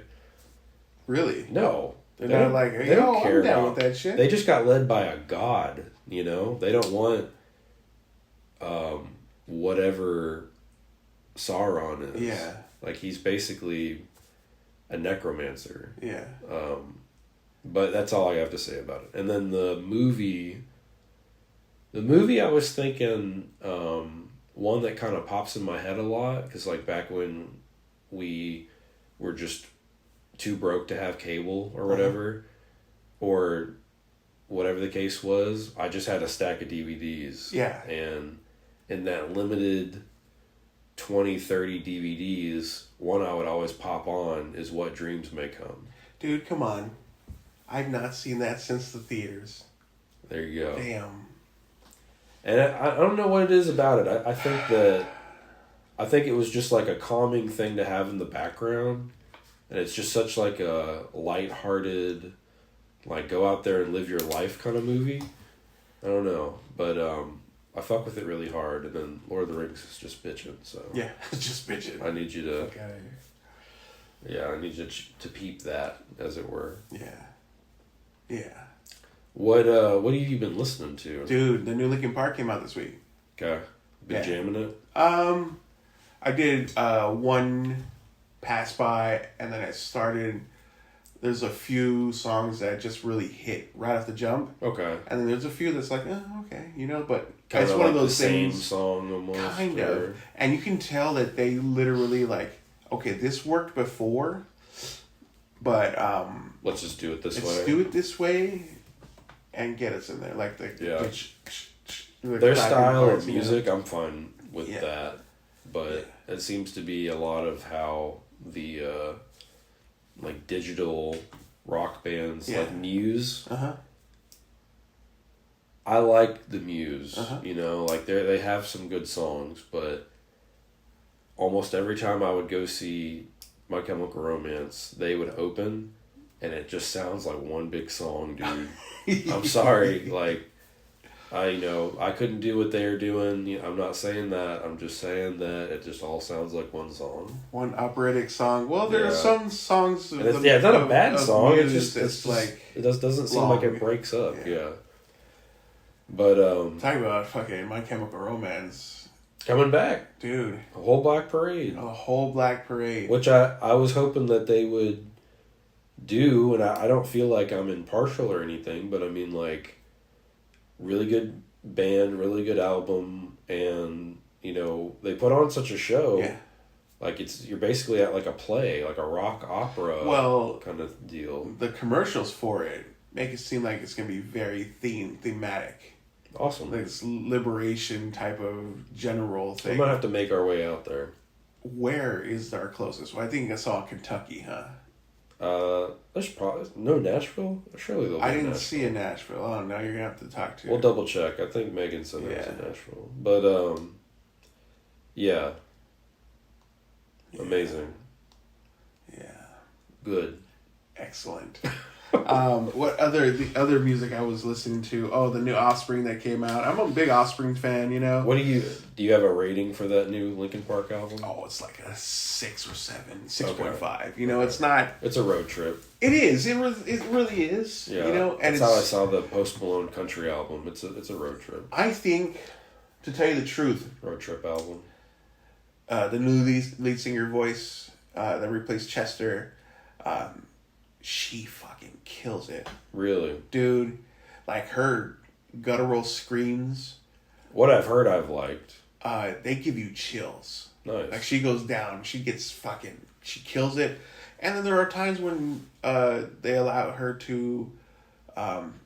Really? No, they're not like, hey, they don't care I'm down about with that shit. They just got led by a god. They don't want whatever Sauron is. Yeah. Like, he's basically a necromancer. Yeah. But that's all I have to say about it. And then the movie I was thinking, one that kind of pops in my head a lot, because like back when we were just too broke to have cable or whatever, or whatever the case was, I just had a stack of DVDs. Yeah. And in that limited 20, 30 DVDs, one I would always pop on is What Dreams May Come. Dude, come on. I've not seen that since the theaters. There you go. Damn. And I don't know what it is about it. I think it was just like a calming thing to have in the background. And it's just such like a lighthearted, like go out there and live your life kind of movie. I don't know. But I fuck with it really hard. And then Lord of the Rings is just bitching. So yeah, just bitching. I need you to... Okay. Yeah, I need you to peep that, as it were. Yeah. Yeah. What have you been listening to? Dude, the new Linkin Park came out this week. Okay. Been jamming it? I did one passed by, and then it started. There's a few songs that just really hit right off the jump. Okay. And then there's a few that's like, okay, but Kind it's of one like of those the things. same song almost. Kind of. And you can tell that they literally okay, this worked before, but let's just do it this way. Let's do it this way, and get us in there. Like their style of music, I'm fine with that, but it seems to be a lot of how the like digital rock bands like Muse. I like the Muse, like they have some good songs, but almost every time I would go see My Chemical Romance, they would open and it just sounds like one big song, dude. I'm sorry, like I couldn't do what they're doing. I'm not saying that. I'm just saying that it just all sounds like one song. One operatic song. Well, there are some songs. It's not a bad song. Muse, it's like it doesn't seem like it breaks up. Yeah. But talking about fucking My Chemical Romance coming back, dude. A whole Black Parade. A whole Black Parade. Which I was hoping that they would do, and I don't feel like I'm impartial or anything, but I mean like. Really good band, really good album, and they put on such a show. Yeah. Like you're basically at like a play, like a rock opera kind of deal. The commercials for it make it seem like it's gonna be very thematic. Awesome. Like this liberation type of general thing. We might have to make our way out there. Where is our closest? Well, I think I saw Kentucky, huh? There's probably no Nashville. Surely there'll be. I didn't see a Nashville. Oh, now you're gonna have to talk to. We'll double check. I think Megan said there was a Nashville, but yeah. Amazing. Yeah. Good. Excellent. What the other music I was listening to? Oh, the new Offspring that came out. I'm a big Offspring fan, What do you have a rating for that new Linkin Park album? Oh, it's like a 6 or 7, 6.5. It's not. It's a road trip. It is. It really is. Yeah. And that's how I saw the Post Malone country album. It's a road trip. I think, to tell you the truth, road trip album. The new lead singer voice that replaced Chester. She fucking kills it. Really? Dude, like her guttural screams. What I've heard I've liked. They give you chills. Nice. Like she goes down, she kills it. And then there are times when they allow her to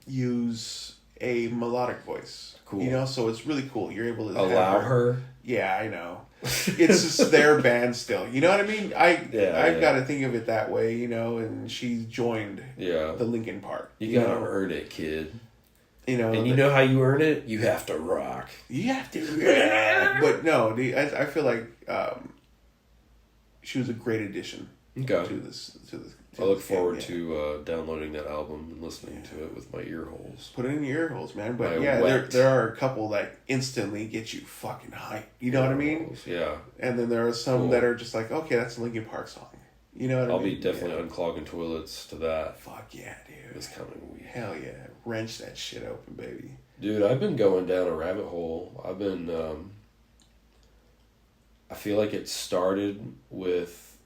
use a melodic voice. Cool. So it's really cool. You're able to allow her. Yeah, I know. It's just their band still. You know what I mean? I've got to think of it that way, and she's joined the Linkin Park. You gotta earn it, kid. And you know how you earn it? You have to rock. You have to. But no, I feel like she was a great addition to this. I look forward to downloading that album and listening to it with my ear holes. Put it in your ear holes, man. But there are a couple that instantly get you fucking hyped. You know what I mean? Holes, yeah. And then there are some that are just like, okay, that's a Linkin Park song. You know what I mean? I'll be definitely unclogging toilets to that. Fuck yeah, dude. This coming week. Hell yeah. Wrench that shit open, baby. Dude, I've been going down a rabbit hole. I've been, I feel like it started with,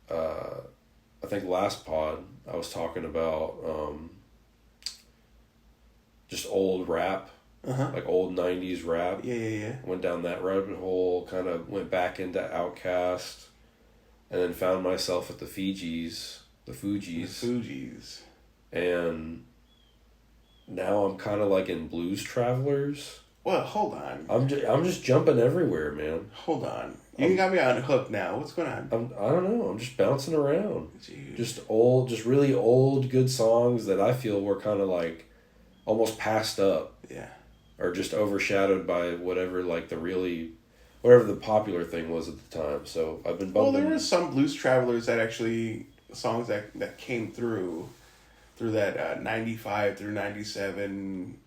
I think last pod, I was talking about just old rap, like old 90s rap. Yeah. Went down that rabbit hole, kind of went back into Outkast, and then found myself at the Fugees. And now I'm kind of like in Blues Travelers. Well, hold on. I'm just jumping everywhere, man. Hold on. You got me on hook now. What's going on? I don't know. I'm just bouncing around. Dude. Just really old, good songs that I feel were kind of like almost passed up. Yeah. Or just overshadowed by whatever the popular thing was at the time. So I've been bumping. Well, there were some Blues Travelers that actually, songs that came through that 95 through 97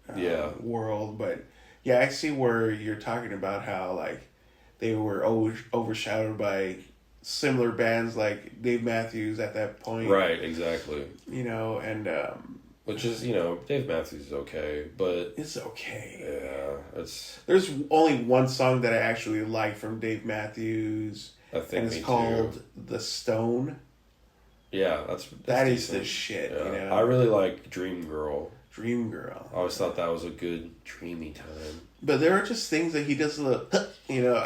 world. But yeah, I see where you're talking about how like they were overshadowed by similar bands like Dave Matthews at that point. Right, exactly. And which is, you know, Dave Matthews is okay, but it's okay. Yeah, it's. There's only one song that I actually like from Dave Matthews, I think and it's called "The Stone." Yeah, that is decent. the shit. Yeah. You know, I really like Dream Girl. Dream Girl. I always thought that was a good dreamy time. But there are just things that he does a little, you know.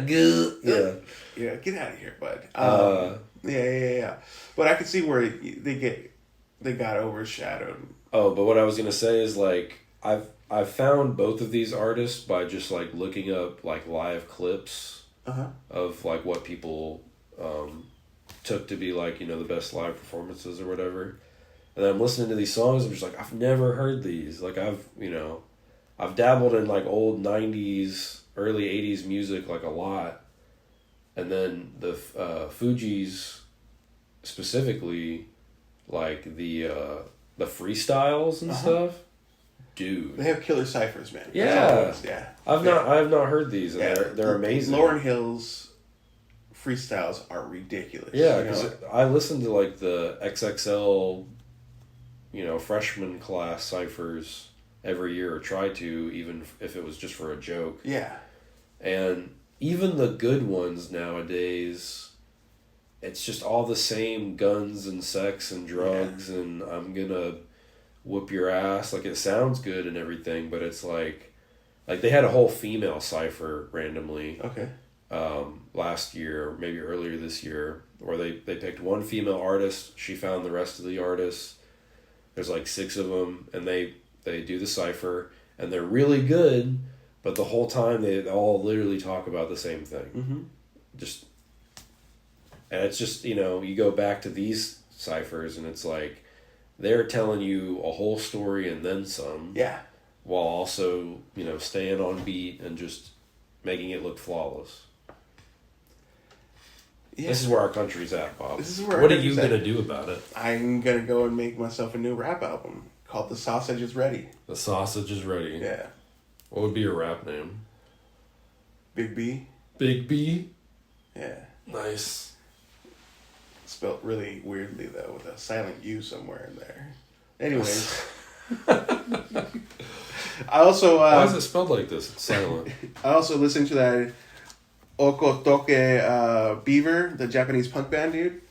Good. Yeah. Yeah, get out of here, bud. Yeah. But I can see where they got overshadowed. Oh, but what I was gonna say is like I've found both of these artists by just like looking up like live clips of like what people took to be like, you know, the best live performances or whatever. And then I'm listening to these songs, I'm just like, I've never heard these. Like I've dabbled in like old 90s, early 80s music like a lot. And then the Fugees specifically, like the freestyles and stuff. Dude. They have killer ciphers, man. Yeah. Yeah. I have not heard these, and they're amazing. Lauryn Hill's freestyles are ridiculous. Yeah, because I listen to like the XXL, you know, freshman class ciphers every year, or try to, even if it was just for a joke. Yeah. And even the good ones nowadays, it's just all the same guns and sex and drugs and I'm gonna whoop your ass. Like, it sounds good and everything, but it's like they had a whole female cipher randomly. Okay. Last year, maybe earlier this year, where they picked one female artist. She found the rest of the artists. There's like 6 of them, and they do the cipher, and they're really good, but the whole time they all literally talk about the same thing. Mm-hmm. And it's just, you know, you go back to these ciphers, and it's like they're telling you a whole story and then some. Yeah. While also, you know, staying on beat and just making it look flawless. Yeah. This is where our country's at, Bob. What are you going to do about it? I'm going to go and make myself a new rap album called The Sausage is Ready. The Sausage is Ready. Yeah. What would be your rap name? Big B. Big B? Yeah. Nice. Spelt really weirdly, though, with a silent U somewhere in there. Anyways. I also... why is it spelled like this? It's silent. I also listened to that Okotoke Beaver, the Japanese punk band, dude.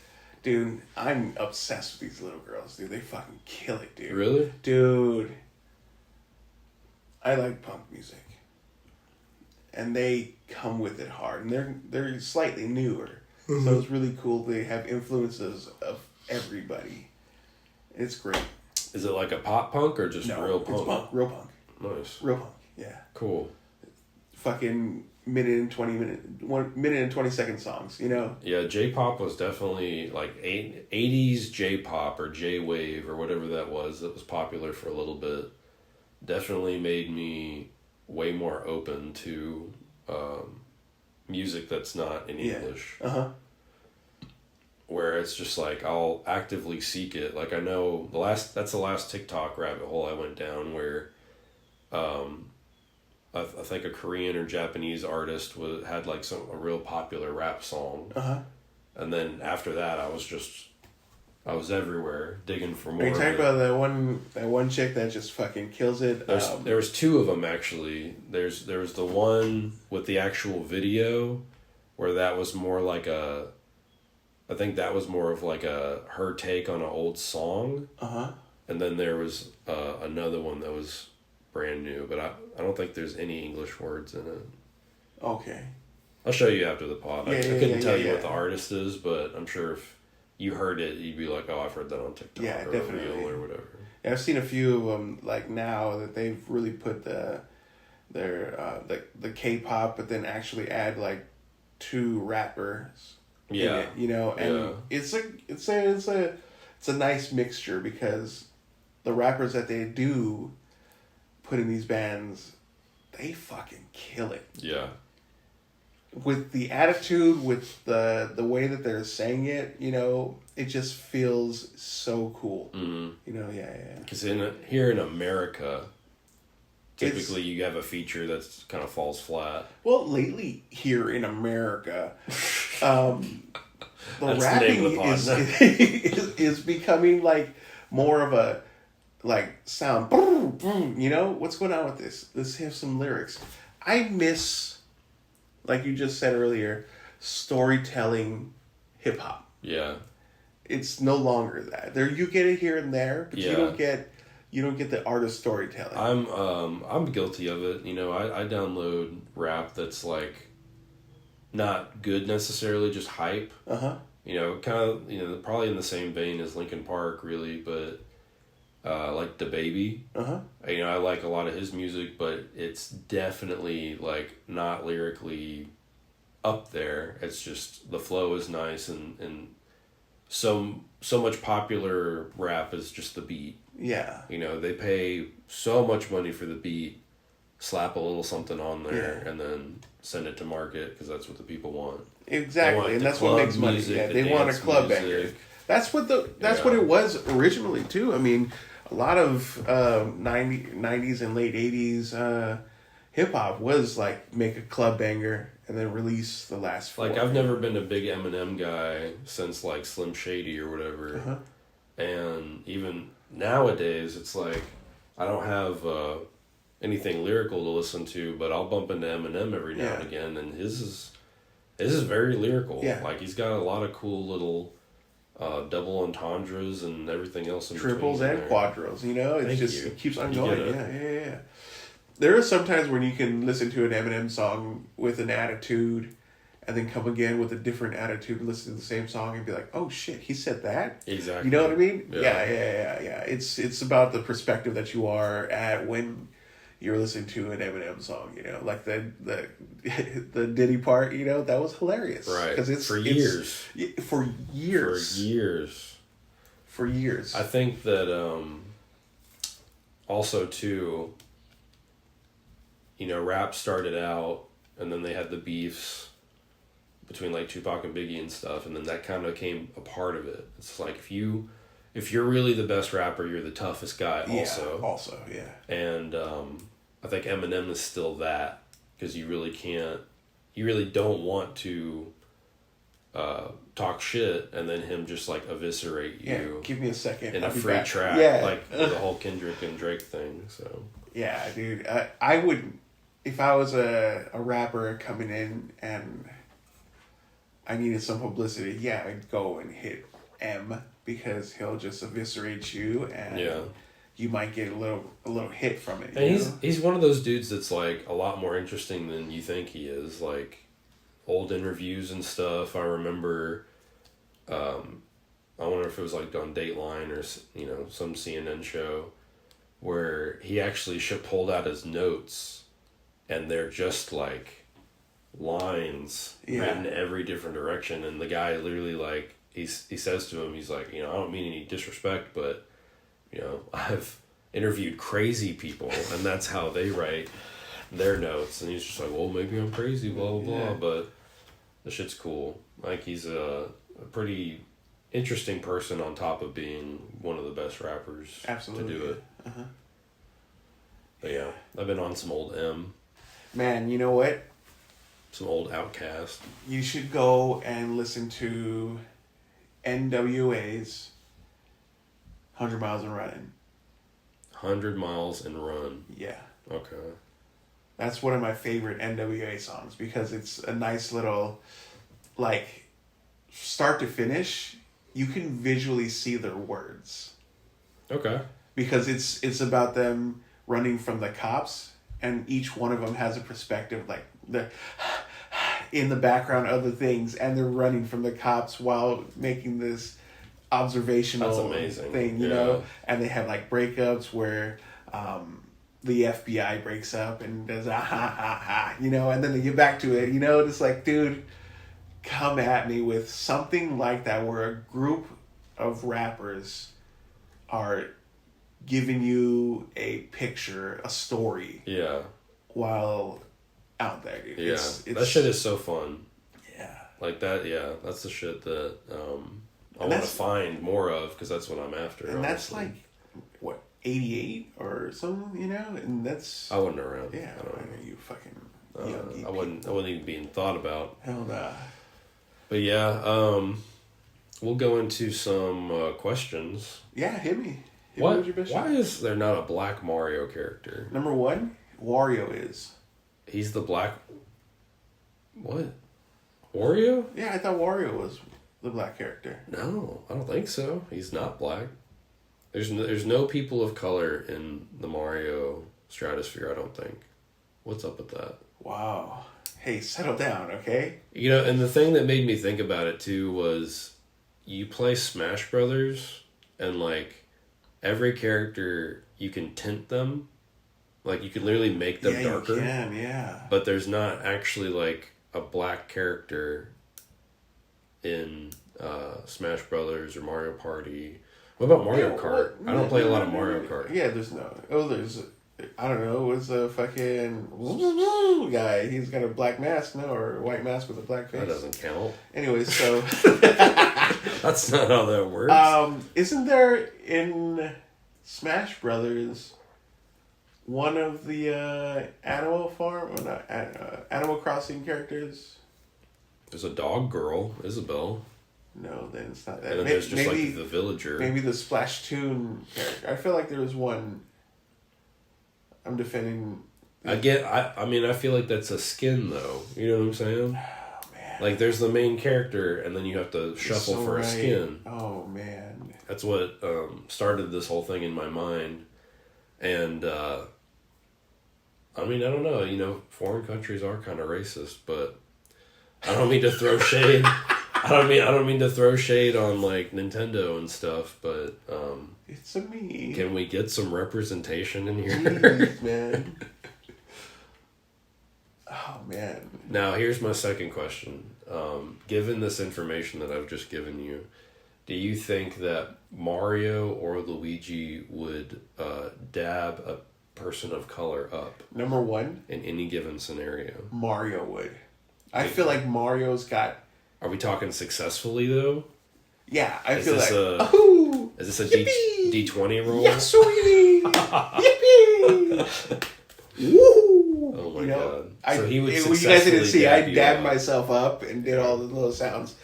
Dude, I'm obsessed with these little girls, dude. They fucking kill it, dude. Really? Dude. I like punk music. And they come with it hard. And they're slightly newer. Mm-hmm. So it's really cool. They have influences of everybody. It's great. Is it like a pop punk or just real punk? It's punk. Real punk. Nice. Real punk, yeah. Cool. Fucking minute and 20-second songs, you know? Yeah, J-pop was definitely like 80s J-pop or J-wave or whatever that was popular for a little bit. Definitely made me way more open to music that's not in English. Uh-huh. Where it's just like I'll actively seek it. Like I know that's the last TikTok rabbit hole I went down where I think a Korean or Japanese artist had like a real popular rap song. Uh-huh. And then after that I was everywhere digging for more. Are you talking about that one chick that just fucking kills it? There was 2 of them actually. There was the one with the actual video where that was more like I think that was more of like her take on an old song. Uh-huh. And then there was another one that was brand new, but I don't think there's any English words in it. Okay. I'll show you after the pod. I couldn't tell you what the artist is, but I'm sure if you heard it, you'd be like, oh, I've heard that on TikTok or definitely. Reel or whatever. Yeah, I've seen a few of them, like now that they've really put the K-pop, but then actually add like 2 rappers. Yeah. In it, you know, and it's a nice mixture because the rappers that they do put in these bands, they fucking kill it. Yeah. With the attitude, with the way that they're saying it, you know, it just feels so cool. Mm-hmm. You know, yeah. Because here in America, typically you have a feature that kind of falls flat. Well, lately here in America, the rapping is becoming like more of a like sound. Boom, boom, you know what's going on with this? Let's have some lyrics. I miss, like you just said earlier, storytelling hip hop. Yeah. It's no longer that. There you get it here and there, but Yeah. you don't get the art of storytelling. I'm guilty of it. You know, I download rap that's like not good necessarily, just hype. Uh-huh. You know, kind of, you know, probably in the same vein as Linkin Park, really, but like the Baby. Uh-huh. You know, I like a lot of his music, but it's definitely like not lyrically up there. It's just the flow is nice, and so much popular rap is just the beat. Yeah. You know, they pay so much money for the beat, slap a little something on there, and then send it to market because that's what the people want. Exactly, and that's what makes money. Music, Yeah, they want a club music. banger. That's what what it was originally too. I mean, a lot of 90s and late 80s hip hop was like make a club banger and then release the last four. Like, I've never been a big Eminem guy since like Slim Shady or whatever. Uh-huh. And even nowadays, it's like I don't have anything lyrical to listen to, but I'll bump into Eminem every now and again, and his is very lyrical. Yeah. Like, he's got a lot of cool little double entendres and everything else in triples between and there. quadrilles. You know, it's Thank just you. it keeps on You going. get it. Yeah. There are some times when you can listen to an Eminem song with an attitude, and then come again with a different attitude, listen to the same song, and be like, "Oh shit, he said that." Exactly. You know what I mean? Yeah. Yeah. It's about the perspective that you are at when you're listening to an Eminem song. You know, like the the Diddy part. You know, that was hilarious. Right. Because it's for years. For years. For years. For years. I think that also too, you know, rap started out, and then they had the beefs between like Tupac and Biggie and stuff, and then that kind of became a part of it. It's like if you're really the best rapper, you're the toughest guy also. Yeah, also, yeah. And I think Eminem is still that, because you really don't want to talk shit and then him just like eviscerate you. Give me a second. In I'll a be free back. track, Yeah. like the whole Kendrick and Drake thing. So yeah, dude, I would, if I was a rapper coming in and I needed some publicity, yeah, I'd go and hit M, because he'll just eviscerate you, and you might get a little hit from it. And he's one of those dudes that's like a lot more interesting than you think he is. Like old interviews and stuff. I remember, I wonder if it was like on Dateline or, you know, some CNN show where he actually pulled out his notes, and they're just like lines written every different direction, and the guy literally like he says to him, he's like, you know, I don't mean any disrespect, but you know, I've interviewed crazy people, and that's how they write their notes. And he's just like, well, maybe I'm crazy, blah blah blah, but the shit's cool. Like, he's a pretty interesting person on top of being one of the best rappers to do it. Uh-huh. But yeah, I've been on some old M. Man, you know what? Some old Outcast. You should go and listen to NWA's 100 Miles and Running. 100 Miles and Run. Yeah. Okay. That's one of my favorite NWA songs, because it's a nice little, like, start to finish, you can visually see their words. Okay. Because it's about them running from the cops, and each one of them has a perspective, like, the in the background of the things, and they're running from the cops while making this observational thing, you know? And they have, like, breakups where the FBI breaks up and does you know, and then they get back to it, you know? It's like, dude, come at me with something like that, where a group of rappers are giving you a picture, a story. Yeah. While out there, dude. Yeah. It's, that shit is so fun. Yeah. Like that, yeah. That's the shit that I want to find more of, because that's what I'm after. And honestly. that's like, what, 88 or something, you know? And that's... I wasn't around. Yeah. I don't know. You fucking... I wasn't even being thought about. Hell nah. But yeah, we'll go into some questions. Yeah, hit me. Why is there not a black Mario character? Number 1, Wario is. He's the black... What? Wario? Yeah, I thought Wario was the black character. No, I don't think so. He's not black. There's no people of color in the Mario stratosphere, I don't think. What's up with that? Wow. Hey, settle down, okay? You know, and the thing that made me think about it too was you play Smash Brothers and like every character you can tint them. Like you can literally make them darker. You can, yeah. But there's not actually like a black character in Smash Brothers or Mario Party. What about Mario Kart? I don't play a lot of Mario Kart. Yeah, there's no. Oh, there's. I don't know. It was a fucking guy. He's got a black mask, no, or a white mask with a black face. That doesn't count. Anyways, so. That's not how that works. Isn't there in Smash Brothers one of the Animal Farm or not Animal Crossing characters? There's a dog girl, Isabelle. No, then it's not that. And then there's just maybe, like the villager. Maybe the Splatoon character. I feel like there was one. I'm defending. I mean, I feel like that's a skin though. You know what I'm saying? Oh man. Like there's the main character, and then you have to shuffle for a skin. Oh man. That's what started this whole thing in my mind, and I mean, I don't know. You know, foreign countries are kind of racist, but I don't mean to throw shade. I don't mean to throw shade on like Nintendo and stuff, but it's a me. Can we get some representation in here? Jeez, man. Oh man. Now here's my second question. Given this information that I've just given you, do you think that Mario or Luigi would dab a person of color up? Number 1, in any given scenario, Mario would. I feel like Mario's got. Are we talking successfully though? Yeah, I feel like. Is this a D20 roll? Yes, sweetie. Yippee! Woo! Oh my god! So he would. You guys didn't see. I dabbed myself up and did all the little sounds.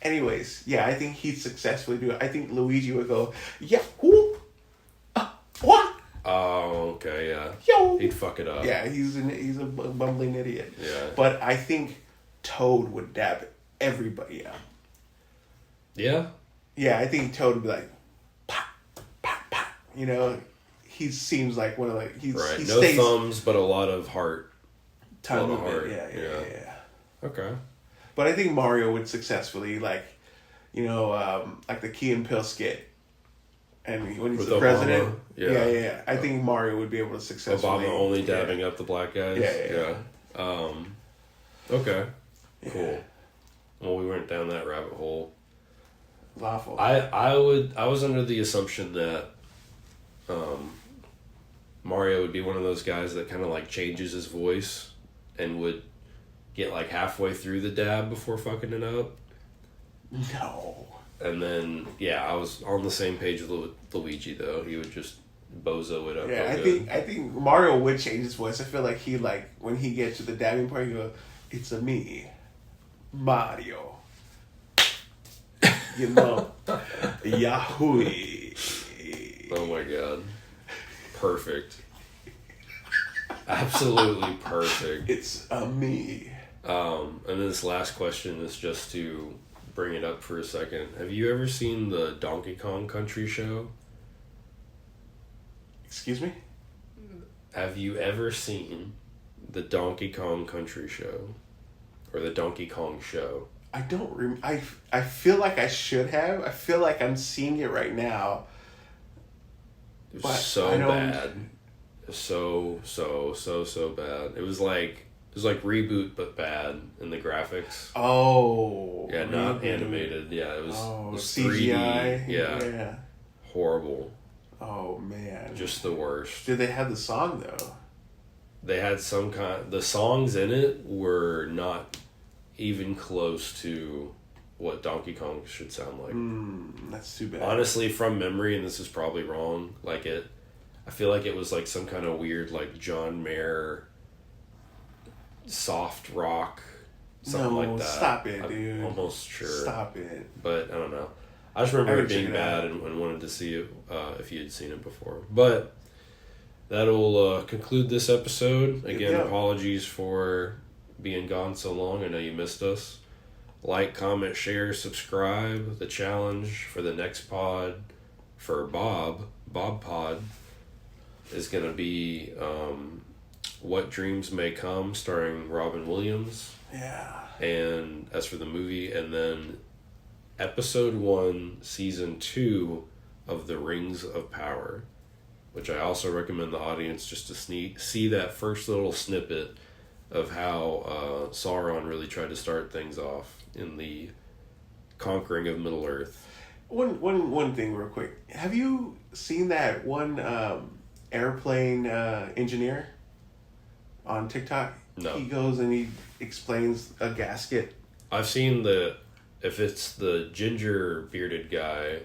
Anyways, yeah, I think he'd successfully do it. I think Luigi would go, yeah, whoo, what? Oh, okay, yeah. Yo. He'd fuck it up. Yeah, he's a bumbling idiot. Yeah. But I think Toad would dab everybody up. Yeah? Yeah, I think Toad would be like, pop, pop, pop. You know, he seems like one of the... Right, he no stays thumbs, but a lot of heart. Tongue movement, yeah. Okay. But I think Mario would successfully, like, you know, like the Key and Peele skit. And when he's with the Obama, president. yeah. Yeah. I think Mario would be able to successfully... Obama only dabbing up the black guys? Yeah. Okay. Yeah. Cool. Well, we went down that rabbit hole. Lawful. I was under the assumption that Mario would be one of those guys that kind of like changes his voice and would get like halfway through the dab before fucking it up. No. And then, yeah, I was on the same page with Luigi though. He would just bozo it up. Yeah, I think Mario would change his voice. I feel like he when he gets to the dabbing part, he go, "It's a me, Mario." You know, Yahoo. Oh my god. Perfect. Absolutely perfect. It's a me. And then this last question is just to bring it up for a second. Have you ever seen the Donkey Kong Country show? Excuse me? Have you ever seen the Donkey Kong Country show? Or the Donkey Kong show? I don't I feel like I should have. I feel like I'm seeing it right now. It was so bad. So bad. It was like Reboot but bad in the graphics. Oh. Yeah, not animated. Yeah, it was CGI. 3D. Yeah. Horrible. Oh man. Just the worst. Did they have the song though? They had some kind. The songs in it were not even close to what Donkey Kong should sound like. That's too bad. Honestly, from memory, and this is probably wrong, I feel like it was like some kind of weird like John Mayer soft rock, something like that. Stop it, dude. I'm almost sure. Stop it. But I don't know. I just remember I it would check being it bad out. and wanted to see it if you had seen it before. But that'll conclude this episode. Again, Yeah. apologies for being gone so long. I know you missed us. Like, comment, share, subscribe. The challenge for the next pod for Bob Pod, is going to be What Dreams May Come, starring Robin Williams. Yeah. And as for the movie, and then episode 1, season 2 of The Rings of Power, which I also recommend the audience just to see that first little snippet of how Sauron really tried to start things off in the conquering of Middle Earth. One thing real quick. Have you seen that one airplane engineer on TikTok? No. He goes and he explains a gasket. I've seen if it's the ginger bearded guy,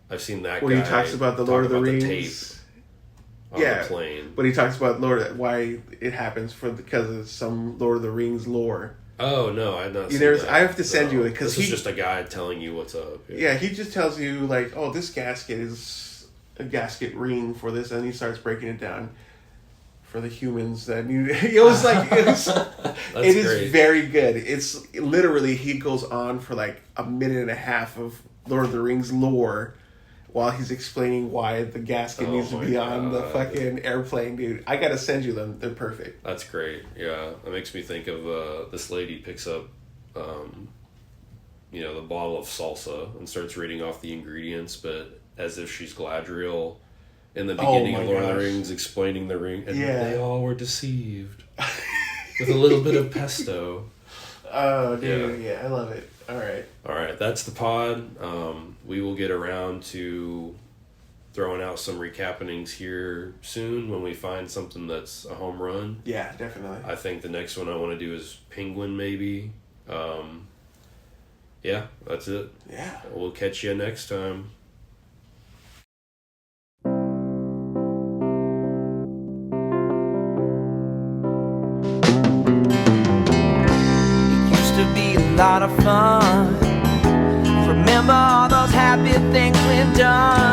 I've seen that where guy. He talks about the Lord of the Rings. Tape on yeah, the plane. But he talks about why it happens because of some Lord of the Rings lore. Oh no, I've not seen that. I have to send you it because this is just a guy telling you what's up. Yeah, he just tells you like, oh, this gasket is a gasket ring for this, and he starts breaking it down for the humans that need. It was like it is very good. It's literally he goes on for like a minute and a half of Lord of the Rings lore while he's explaining why the gasket needs to be on the fucking airplane, dude. I gotta send you them. They're perfect. That's great. Yeah, that makes me think of this lady picks up, the bottle of salsa and starts reading off the ingredients, but as if she's Gladriel in the beginning of Lord of the Rings, explaining the ring, and they all were deceived with a little bit of pesto. Oh, dude, yeah, I love it. All right, that's the pod. We will get around to throwing out some recappenings here soon when we find something that's a home run. Yeah, definitely. I think the next one I want to do is Penguin, maybe. Yeah, that's it. Yeah. We'll catch you next time. Lot of fun. Remember all those happy things we've done.